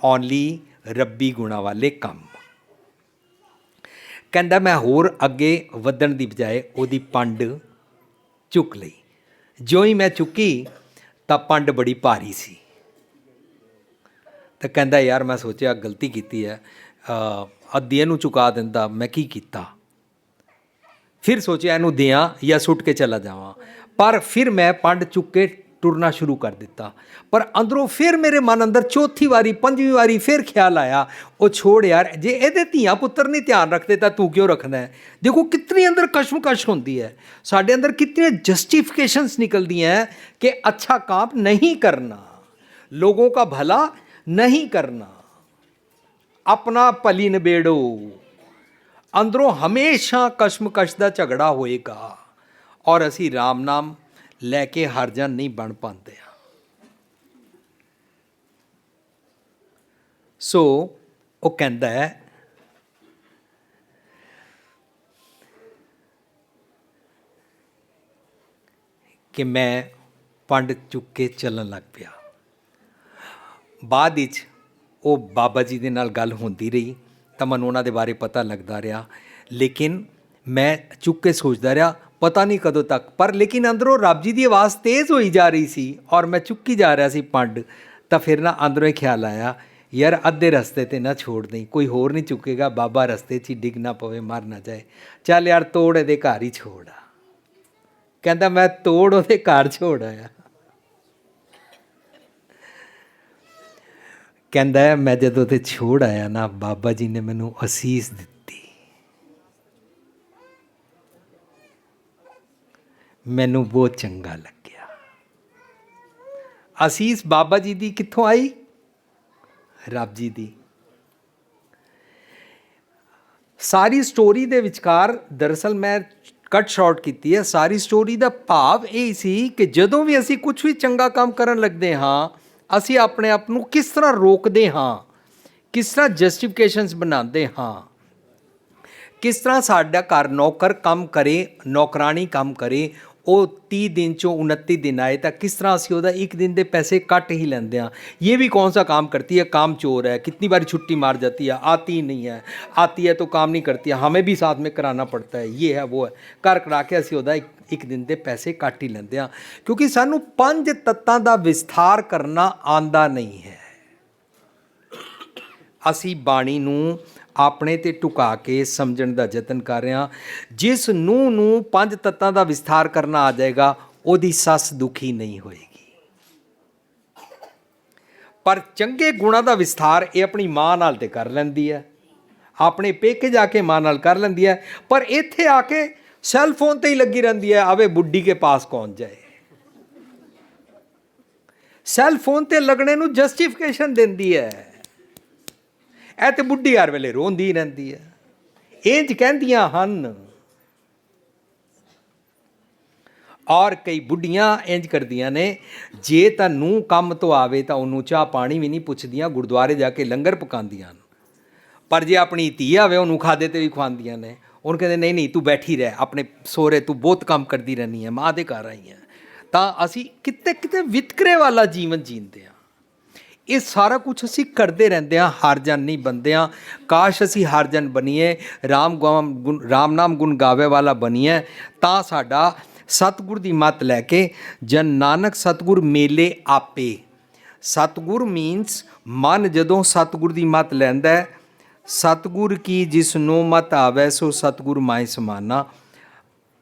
only ਰੱਬੀ ਗੁਣਾਂ ਵਾਲੇ ਕੰਮ। ਕਹਿੰਦਾ ਮੈਂ ਹੋਰ ਅੱਗੇ ਵਧਣ ਦੀ ਬਜਾਏ ਉਹਦੀ ਪੰਡ ਚੁੱਕ ਲਈ। ਜਿਉਂ ਹੀ ਮੈਂ ਚੁੱਕੀ ਤਾਂ ਪੰਡ ਬੜੀ ਭਾਰੀ ਸੀ। ਤਾਂ ਕਹਿੰਦਾ ਯਾਰ ਮੈਂ ਸੋਚਿਆ ਗਲਤੀ ਕੀਤੀ ਹੈ, ਅੱਧੀ ਇਹਨੂੰ ਚੁਕਾ ਦਿੰਦਾ, ਮੈਂ ਕੀ ਕੀਤਾ। ਫਿਰ ਸੋਚਿਆ ਇਹਨੂੰ ਦਿਆਂ ਜਾਂ ਸੁੱਟ ਕੇ ਚਲਾ ਜਾਵਾਂ, ਪਰ ਫਿਰ ਮੈਂ ਪੰਡ ਚੁੱਕ ਕੇ ਟੁਰਨਾ ਸ਼ੁਰੂ ਕਰ ਦਿੱਤਾ। ਪਰ ਅੰਦਰੋਂ ਫਿਰ ਮੇਰੇ ਮਨ ਅੰਦਰ ਚੌਥੀ ਵਾਰੀ ਪੰਜਵੀਂ ਵਾਰੀ ਫਿਰ ਖਿਆਲ ਆਇਆ, ਉਹ ਛੋੜ ਯਾਰ, ਜੇ ਇਹਦੇ ਧੀਆਂ ਪੁੱਤਰ ਨਹੀਂ ਧਿਆਨ ਰੱਖਦੇ ਤਾਂ ਤੂੰ ਕਿਉਂ ਰੱਖਣਾ ਹੈ। ਦੇਖੋ ਕਿਤਨੀ ਅੰਦਰ ਕਸ਼ਮਕਸ਼ ਹੁੰਦੀ ਹੈ, ਸਾਡੇ ਅੰਦਰ ਕਿਤਨੇ ਜਸटिफिकेशंस निकलती हैं कि अच्छा काम नहीं करना, लोगों का भला नहीं करना, अपना ਭਲੀ ਨਿਬੇੜੋ। ਅੰਦਰੋਂ ਹਮੇਸ਼ਾ ਕਸ਼ਮਕਸ਼ ਦਾ ਝਗੜਾ ਹੋਏਗਾ ਔਰ ਅਸੀਂ ਰਾਮ ਨਾਮ ਲੈ ਕੇ ਹਰ ਜਨ ਨਹੀਂ ਬਣ ਪਾਉਂਦੇ ਹਾਂ। ਸੋ ਉਹ ਕਹਿੰਦਾ ਹੈ ਕਿ ਮੈਂ ਪੰਡ ਚੁੱਕ ਕੇ ਚੱਲਣ ਲੱਗ ਪਿਆ। ਬਾਅਦ ਵਿੱਚ ਉਹ ਬਾਬਾ ਜੀ ਦੇ ਨਾਲ ਗੱਲ ਹੁੰਦੀ ਰਹੀ ਤਾਂ ਮੈਨੂੰ ਉਹਨਾਂ ਦੇ ਬਾਰੇ ਪਤਾ ਲੱਗਦਾ ਰਿਹਾ, ਲੇਕਿਨ ਮੈਂ ਚੁੱਕ ਕੇ ਸੋਚਦਾ ਰਿਹਾ ਪਤਾ ਨਹੀਂ ਕਦੋਂ ਤੱਕ, ਪਰ ਲੇਕਿਨ ਅੰਦਰੋਂ ਰੱਬ ਜੀ ਦੀ ਆਵਾਜ਼ ਤੇਜ਼ ਹੋਈ ਜਾ ਰਹੀ ਸੀ ਔਰ ਮੈਂ ਚੁੱਕੀ ਜਾ ਰਿਹਾ ਸੀ ਪੰਡ। ਤਾਂ ਫਿਰ ਨਾ ਅੰਦਰੋਂ ਹੀ ਖਿਆਲ ਆਇਆ, ਯਾਰ ਅੱਧੇ ਰਸਤੇ 'ਤੇ ਨਾ ਛੋੜ ਦੇਈਂ, ਕੋਈ ਹੋਰ ਨਹੀਂ ਚੁੱਕੇਗਾ, ਬਾਬਾ ਰਸਤੇ 'ਚ ਹੀ ਡਿੱਗ ਨਾ ਪਵੇ, ਮਰ ਨਾ ਜਾਏ, ਚੱਲ ਯਾਰ ਤੋੜ ਇਹਦੇ ਘਰ ਹੀ ਛੋੜ ਆ। ਕਹਿੰਦਾ ਮੈਂ ਤੋੜ ਉਹਦੇ ਘਰ ਛੋੜ ਆਇਆ। ਕਹਿੰਦਾ ਮੈਂ ਜਦੋਂ ਤੇ ਛੋੜ ਆਇਆ ਨਾ, ਬਾਬਾ ਜੀ ਨੇ ਮੈਨੂੰ ਅਸੀਸ ਦਿੱਤੀ। ਮੈਨੂੰ ਬਹੁਤ ਚੰਗਾ ਲੱਗਿਆ। ਅਸੀਸ ਬਾਬਾ ਜੀ ਦੀ ਕਿੱਥੋਂ ਆਈ? ਰੱਬ ਜੀ ਦੀ। ਸਾਰੀ ਸਟੋਰੀ ਦੇ ਵਿਚਕਾਰ ਦਰਅਸਲ ਮੈਂ ਕੱਟ ਸ਼ਾਰਟ ਕੀਤੀ ਹੈ। ਸਾਰੀ ਸਟੋਰੀ ਦਾ ਭਾਵ ਇਹ ਸੀ ਕਿ ਜਦੋਂ ਵੀ ਅਸੀਂ ਕੁਝ ਵੀ ਚੰਗਾ ਕੰਮ ਕਰਨ ਲੱਗਦੇ ਹਾਂ, ਅਸੀਂ ਆਪਣੇ ਆਪ ਨੂੰ ਕਿਸ ਤਰ੍ਹਾਂ ਰੋਕਦੇ ਹਾਂ, ਕਿਸ ਤਰ੍ਹਾਂ ਜਸਟੀਫਿਕੇਸ਼ਨਸ ਬਣਾਉਂਦੇ ਹਾਂ, ਕਿਸ ਤਰ੍ਹਾਂ ਸਾਡਾ ਘਰ ਨੌਕਰ ਕੰਮ ਕਰੇ, ਨੌਕਰਾਨੀ ਕੰਮ ਕਰੇ, ਉਹ 30 ਦਿਨ 'ਚੋਂ 29 ਦਿਨ ਆਏ ਤਾਂ ਕਿਸ ਤਰ੍ਹਾਂ ਅਸੀਂ ਉਹਦਾ ਇੱਕ ਦਿਨ ਦੇ ਪੈਸੇ ਕੱਟ ਹੀ ਲੈਂਦੇ हैं। ये भी कौन सा काम करती है, काम चोर है, कितनी बार छुट्टी मार जाती है, आती ही नहीं है, आती है तो काम नहीं करती है, हमें भी साथ में कराना पड़ता है, ये है वो है, कर करा के ਅਸੀਂ ਉਹਦਾ ਇੱਕ ਦਿਨ ਦੇ ਪੈਸੇ ਕੱਟ ਹੀ ਲੈਂਦੇ ਹਾਂ, ਕਿਉਂਕਿ ਸਾਨੂੰ 5 ਤੱਤਾਂ ਦਾ ਵਿਸਥਾਰ ਕਰਨਾ ਆਉਂਦਾ ਨਹੀਂ ਹੈ। ਅਸੀਂ ਬਾਣੀ ਨੂੰ ਆਪਣੇ ਤੇ ਟੁਕਾ ਕੇ ਸਮਝਣ ਦਾ ਯਤਨ ਕਰ ਰਹੇ ਹਾਂ। ਜਿਸ ਨੂੰਹ ਨੂੰ 5 ਤੱਤਾਂ ਦਾ ਵਿਸਥਾਰ ਕਰਨਾ ਆ ਜਾਏਗਾ, ਉਹਦੀ ਸੱਸ ਦੁਖੀ ਨਹੀਂ ਹੋਏਗੀ। ਪਰ ਚੰਗੇ ਗੁਣਾਂ ਦਾ ਵਿਸਥਾਰ ਇਹ ਆਪਣੀ ਮਾਂ ਨਾਲ ਤੇ ਕਰ ਲੈਂਦੀ ਹੈ, ਆਪਣੇ ਪੇਕੇ ਜਾ ਕੇ ਮਾਂ ਨਾਲ ਕਰ ਲੈਂਦੀ ਹੈ, ਪਰ ਇੱਥੇ ਆ ਕੇ ਸੈੱਲ ਫੋਨ ਤੇ ਹੀ ਲੱਗੀ ਰਹਿੰਦੀ ਹੈ। ਆਵੇ ਬੁੱਢੀ ਕੇ ਪਾਸ ਕੌਣ ਜਾਏ। ਸੈੱਲ ਫੋਨ ਤੇ ਲੱਗਣੇ ਨੂੰ ਜਸਟੀਫਿਕੇਸ਼ਨ ਦਿੰਦੀ ਹੈ। ਇਹ ਤਾਂ ਬੁੱਢੀ ਹਰ ਵੇਲੇ ਰੋਂਦੀ ਰਹਿੰਦੀ ਹੈ। ਇੰਝ ਕਹਿੰਦੀਆਂ ਹਨ। ਔਰ ਕਈ ਬੁੱਢੀਆਂ ਇੰਝ ਕਰਦੀਆਂ ਨੇ, ਜੇ ਤਾਂ ਨੂੰਹ ਕੰਮ ਤੋਂ ਆਵੇ ਤਾਂ ਉਹਨੂੰ ਚਾਹ ਪਾਣੀ ਵੀ ਨਹੀਂ ਪੁੱਛਦੀਆਂ, ਗੁਰਦੁਆਰੇ ਜਾ ਕੇ ਲੰਗਰ ਪਕਾਉਂਦੀਆਂ ਹਨ। ਪਰ ਜੇ ਆਪਣੀ ਧੀ ਆਵੇ ਉਹਨੂੰ ਖਾਦੇ 'ਤੇ ਵੀ ਖਵਾਉਂਦੀਆਂ ਨੇ। ਉਹਨੂੰ ਕਹਿੰਦੇ ਨਹੀਂ ਨਹੀਂ ਤੂੰ ਬੈਠੀ ਰਹਿ, ਆਪਣੇ ਸਹੁਰੇ ਤੂੰ ਬਹੁਤ ਕੰਮ ਕਰਦੀ ਰਹਿੰਦੀ ਹੈ, ਮਾਂ ਦੇ ਘਰ ਆਈ ਹੈ। ਤਾਂ ਅਸੀਂ ਕਿਤੇ ਕਿਤੇ ਵਿਤਕਰੇ ਵਾਲਾ ਜੀਵਨ ਜੀਂਦੇ ਹਾਂ। ਇਹ ਸਾਰਾ ਕੁਝ ਅਸੀਂ ਕਰਦੇ ਰਹਿੰਦੇ ਹਾਂ, ਹਰ ਜਨ ਨਹੀਂ ਬਣਦੇ ਹਾਂ। ਕਾਸ਼ ਅਸੀਂ ਹਰ ਜਨ ਬਣੀਏ, ਰਾਮ ਨਾਮ ਗੁਣ ਗਾਵੇ ਵਾਲਾ ਬਣੀਏ, ਤਾਂ ਸਾਡਾ ਸਤਿਗੁਰ ਦੀ ਮੱਤ ਲੈ ਕੇ ਜਨ ਨਾਨਕ ਸਤਿਗੁਰ ਮੇਲੇ ਆਪੇ। ਸਤਿਗੁਰ ਮੀਨਸ ਮਨ ਜਦੋਂ ਸਤਿਗੁਰ ਦੀ ਮੱਤ ਲੈਂਦਾ, ਸਤਿਗੁਰ ਕੀ ਜਿਸ ਨੂੰ ਮਤ ਆਵੇ ਸੋ ਸਤਿਗੁਰ ਮਾਏ ਸਮਾਨਾ।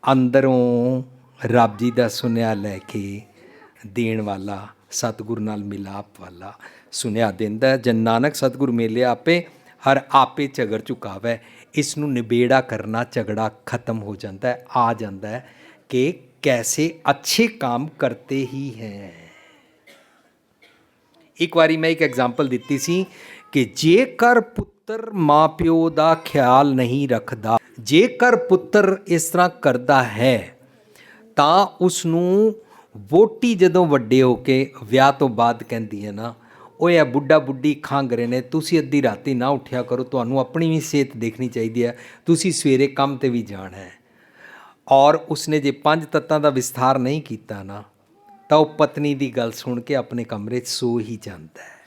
ਅੰਦਰੋਂ ਰੱਬ ਜੀ ਦਾ ਸੁਨੇਹਾ ਲੈ ਕੇ ਦੇਣ ਵਾਲਾ, ਸਤਿਗੁਰ ਨਾਲ ਮਿਲਾਪ ਵਾਲਾ ਸੁਨੇਹਾ ਦਿੰਦਾ। ਜਨ ਨਾਨਕ ਸਤਿਗੁਰ ਮੇਲੇ ਆਪੇ, ਹਰ ਆਪੇ ਝਗੜ ਝੁਕਾਵੇ। ਇਸ ਨੂੰ ਨਿਬੇੜਾ ਕਰਨਾ, ਝਗੜਾ ਖਤਮ ਹੋ ਜਾਂਦਾ, ਆ ਜਾਂਦਾ ਹੈ ਕਿ कैसे अच्छे काम करते ही हैं। ਇੱਕ ਵਾਰੀ ਮੈਂ ਇੱਕ ਐਗਜ਼ਾਮਪਲ ਦਿੱਤੀ ਸੀ ਕਿ ਜੇਕਰ ਪੁੱਤਰ ਮਾਂ ਪਿਓ ਦਾ ਖਿਆਲ ਨਹੀਂ ਰੱਖਦਾ, ਜੇਕਰ ਪੁੱਤਰ ਇਸ ਤਰ੍ਹਾਂ ਕਰਦਾ ਹੈ ਤਾਂ ਉਸ ਨੂੰ ਵੋਟੀ ਜਦੋਂ ਵੱਡੇ ਹੋ ਕੇ ਵਿਆਹ ਤੋਂ ਬਾਅਦ ਕਹਿੰਦੀ ਹੈ ਨਾ, ਉਹ ਇਹ ਬੁੱਢਾ ਬੁੱਢੀ ਖੰਘ ਰਹੇ ਨੇ, ਤੁਸੀਂ ਅੱਧੀ ਰਾਤੀ ਨਾ ਉੱਠਿਆ ਕਰੋ, ਤੁਹਾਨੂੰ ਆਪਣੀ ਵੀ ਸਿਹਤ ਦੇਖਣੀ ਚਾਹੀਦੀ ਹੈ, ਤੁਸੀਂ ਸਵੇਰੇ ਕੰਮ 'ਤੇ ਵੀ ਜਾਣਾ ਹੈ। ਔਰ ਉਸਨੇ ਜੇ 5 ਤੱਤਾਂ ਦਾ ਵਿਸਥਾਰ ਨਹੀਂ ਕੀਤਾ ਨਾ ਤਾਂ ਉਹ ਪਤਨੀ ਦੀ ਗੱਲ ਸੁਣ ਕੇ ਆਪਣੇ ਕਮਰੇ 'ਚ ਸੋ ਹੀ ਜਾਂਦਾ ਹੈ।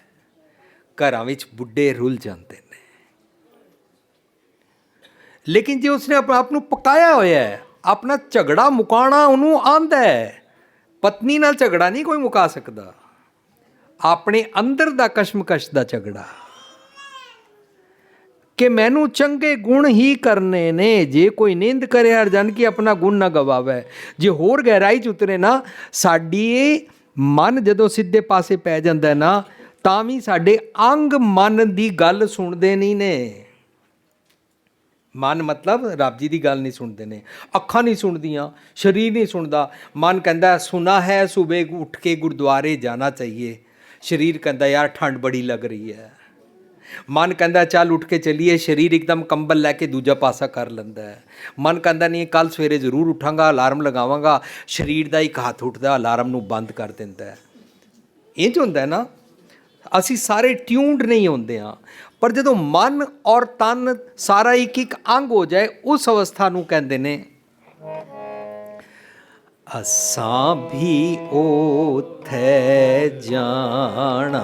ਘਰਾਂ ਵਿੱਚ ਬੁੱਢੇ ਰੁੱਲ ਜਾਂਦੇ ਨੇ। ਲੇਕਿਨ ਜੇ ਉਸਨੇ ਆਪਣੇ ਆਪ ਨੂੰ ਪਕਾਇਆ ਹੋਇਆ ਹੈ, ਆਪਣਾ ਝਗੜਾ ਮੁਕਾਉਣਾ ਉਹਨੂੰ ਆਉਂਦਾ ਹੈ, ਪਤਨੀ ਨਾਲ ਝਗੜਾ ਨਹੀਂ ਕੋਈ ਮੁਕਾ ਸਕਦਾ, ਆਪਣੇ ਅੰਦਰ ਦਾ ਕਸ਼ਮਕਸ਼ ਦਾ ਝਗੜਾ ਕਿ ਮੈਨੂੰ ਚੰਗੇ ਗੁਣ ਹੀ ਕਰਨੇ ਨੇ। ਜੇ ਕੋਈ ਨਿੰਦ ਕਰੇ ਅਰਜਨ ਕੀ ਆਪਣਾ ਗੁਣ ਨਾ ਗਵਾਵੇ। ਜੇ ਹੋਰ ਗਹਿਰਾਈ 'ਚ ਉਤਰੇ ਨਾ, ਸਾਡੀ ਮਨ ਜਦੋਂ ਸਿੱਧੇ ਪਾਸੇ ਪੈ ਜਾਂਦਾ ਨਾ, ਤਾਂ ਵੀ ਸਾਡੇ ਅੰਗ ਮਨ ਦੀ ਗੱਲ ਸੁਣਦੇ ਨਹੀਂ ਨੇ। ਮਨ ਮਤਲਬ ਰੱਬ ਜੀ ਦੀ ਗੱਲ ਨਹੀਂ ਸੁਣਦੇ ਨੇ, ਅੱਖਾਂ ਨਹੀਂ ਸੁਣਦੀਆਂ, ਸਰੀਰ ਨਹੀਂ ਸੁਣਦਾ। ਮਨ ਕਹਿੰਦਾ ਸੁਨਾ ਹੈ ਸੁਬਹ ਉੱਠ ਕੇ ਗੁਰਦੁਆਰੇ ਜਾਣਾ ਚਾਹੀਏ, ਸਰੀਰ ਕਹਿੰਦਾ ਯਾਰ ਠੰਡ ਬੜੀ ਲੱਗ ਰਹੀ ਹੈ। ਮਨ ਕਹਿੰਦਾ ਚੱਲ ਉੱਠ ਕੇ ਚੱਲੀਏ, ਸਰੀਰ ਇੱਕਦਮ ਕੰਬਲ ਲੈ ਕੇ ਦੂਜਾ ਪਾਸਾ ਕਰ ਲੈਂਦਾ ਹੈ। ਮਨ ਕਹਿੰਦਾ ਨਹੀਂ ਕੱਲ੍ਹ ਸਵੇਰੇ ਜ਼ਰੂਰ ਉੱਠਾਂਗਾ, ਅਲਾਰਮ ਲਗਾਵਾਂਗਾ, ਸਰੀਰ ਦਾ ਇੱਕ ਹੱਥ ਉੱਠਦਾ ਅਲਾਰਮ ਨੂੰ ਬੰਦ ਕਰ ਦਿੰਦਾ ਹੈ। ਇੰਝ ਹੁੰਦਾ ਨਾ, ਅਸੀਂ ਸਾਰੇ ਟਿਊਨਡ ਨਹੀਂ ਹੁੰਦੇ ਹਾਂ। ਪਰ ਜਦੋਂ ਮਨ ਔਰ ਤਨ ਸਾਰਾ ਇੱਕ ਇੱਕ ਅੰਗ ਹੋ ਜਾਏ, ਉਸ ਅਵਸਥਾ ਨੂੰ ਕਹਿੰਦੇ ਨੇ ਅਸਾਂ ਵੀ ਓਥੇ ਜਾਣਾ,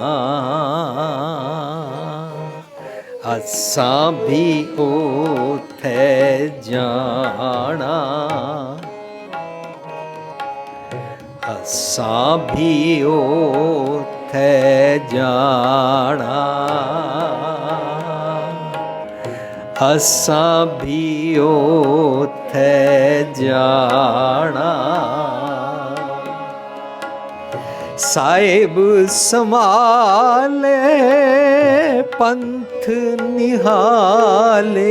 ਅਸਾਂ ਵੀ ਓਥੇ ਜਾਣਾ, ਅਸਾਂ ਵੀ ਓਥੇ ਜਾਣਾ, ਅਸਾਂ ਵੀ ਓਥੇ ਜਾਣਾ। ਸਾਹਿਬ ਸੰਭਾਲੇ ਪੰਥ ਨਿਹਾਲੇ,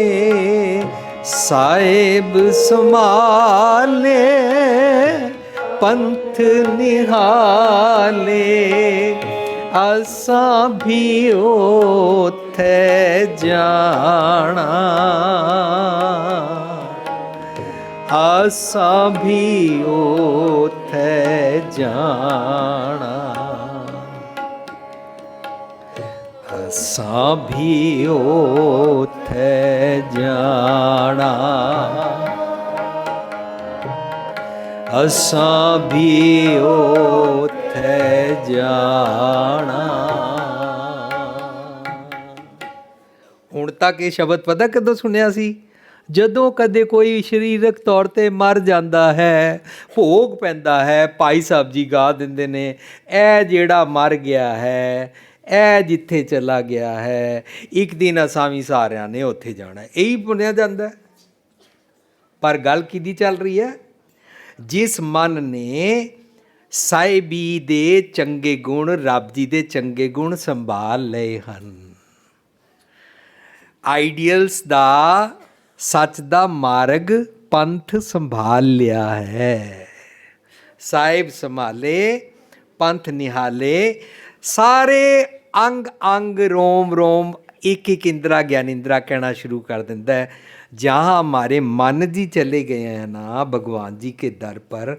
ਸਾਹਿਬ ਸੰਭਾਲੇ ਪੰਥ ਨਿਹਾਲੇ, ਅਸਾਂ ਵੀ ਓਥੇ ਜਾਣਾ, ਅਸਾਂ ਵੀ ਓਥੇ ਜਾਣਾ, ਅਸਾਂ ਵੀ ਓਥੇ ਜਾਣਾ, ਅਸਾਂ ਵੀ ਓਥੇ ਜਾਣਾ। ਹੁਣ ਤੱਕ ਇਹ ਸ਼ਬਦ ਪਤਾ ਕਦੋਂ ਸੁਣਿਆ ਸੀ? ਜਦੋਂ ਕਦੇ ਕੋਈ ਸਰੀਰਕ ਤੌਰ 'ਤੇ ਮਰ ਜਾਂਦਾ ਹੈ, ਭੋਗ ਪੈਂਦਾ ਹੈ, ਭਾਈ ਸਾਹਿਬ ਜੀ ਗਾ ਦਿੰਦੇ ਨੇ, ਇਹ ਜਿਹੜਾ ਮਰ ਗਿਆ ਹੈ, ਇਹ ਜਿੱਥੇ ਚਲਾ ਗਿਆ ਹੈ, ਇੱਕ ਦਿਨ ਅਸਾਂ ਵੀ ਸਾਰਿਆਂ ਨੇ ਉੱਥੇ ਜਾਣਾ, ਇਹੀ ਬੁਣਿਆ ਜਾਂਦਾ। ਪਰ ਗੱਲ ਕਿਹਦੀ ਚੱਲ ਰਹੀ ਹੈ? ਜਿਸ ਮਨ ਨੇ ਸਾਹਿਬੀ ਦੇ ਚੰਗੇ ਗੁਣ, ਰੱਬ ਜੀ ਦੇ ਚੰਗੇ ਗੁਣ ਸੰਭਾਲ ਲਏ ਹਨ, ਆਈਡੀਅਲਸ ਦਾ, ਸੱਚ ਦਾ ਮਾਰਗ, ਪੰਥ ਸੰਭਾਲ ਲਿਆ ਹੈ। ਸਾਹਿਬ ਸੰਭਾਲੇ ਪੰਥ ਨਿਹਾਲੇ, ਸਾਰੇ ਅੰਗ ਅੰਗ ਰੋਮ ਰੋਮ ਇੱਕ ਇੱਕ ਇੰਦਰਾ ਗਿਆਨਿੰਦਰਾ ਕਹਿਣਾ शुरू कर देता है। जहाँ हमारे मन जी चले गए हैं ना भगवान जी के दर पर,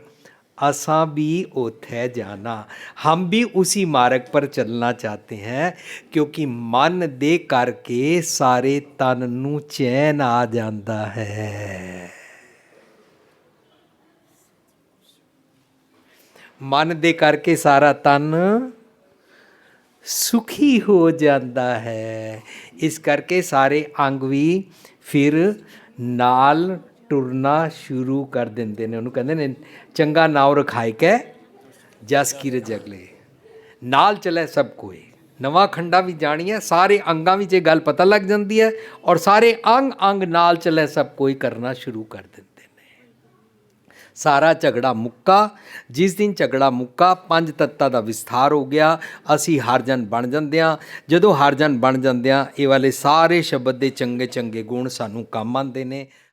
असां भी उथे जाना, हम भी उसी मार्ग पर चलना चाहते हैं, क्योंकि मन दे करके सारे तन नू चैन आ जाता है। मन दे करके सारा तन सुखी हो जाता है। इस करके सारे अंग भी फिर नाल टुरना शुरू कर देंगे ने। उन्होंने कहते हैं चंगा नाव रखाए कै जस की जगले, नाल चले सब कोई। नवा खंडा भी जानिए, सारे अंगां विच ये गल पता लग जाती है और सारे अंग अंग नाल चले सब कोई करना शुरू कर देंगे। सारा झगड़ा मुक्का। जिस दिन झगड़ा मुक्का, 5 तत्तां दा विस्तार हो गया, असी हरजन बन जाते हैं। जदों हरजन बन जाते हैं, ये वाले सारे शब्द के चंगे चंगे गुण सानू काम आते हैं।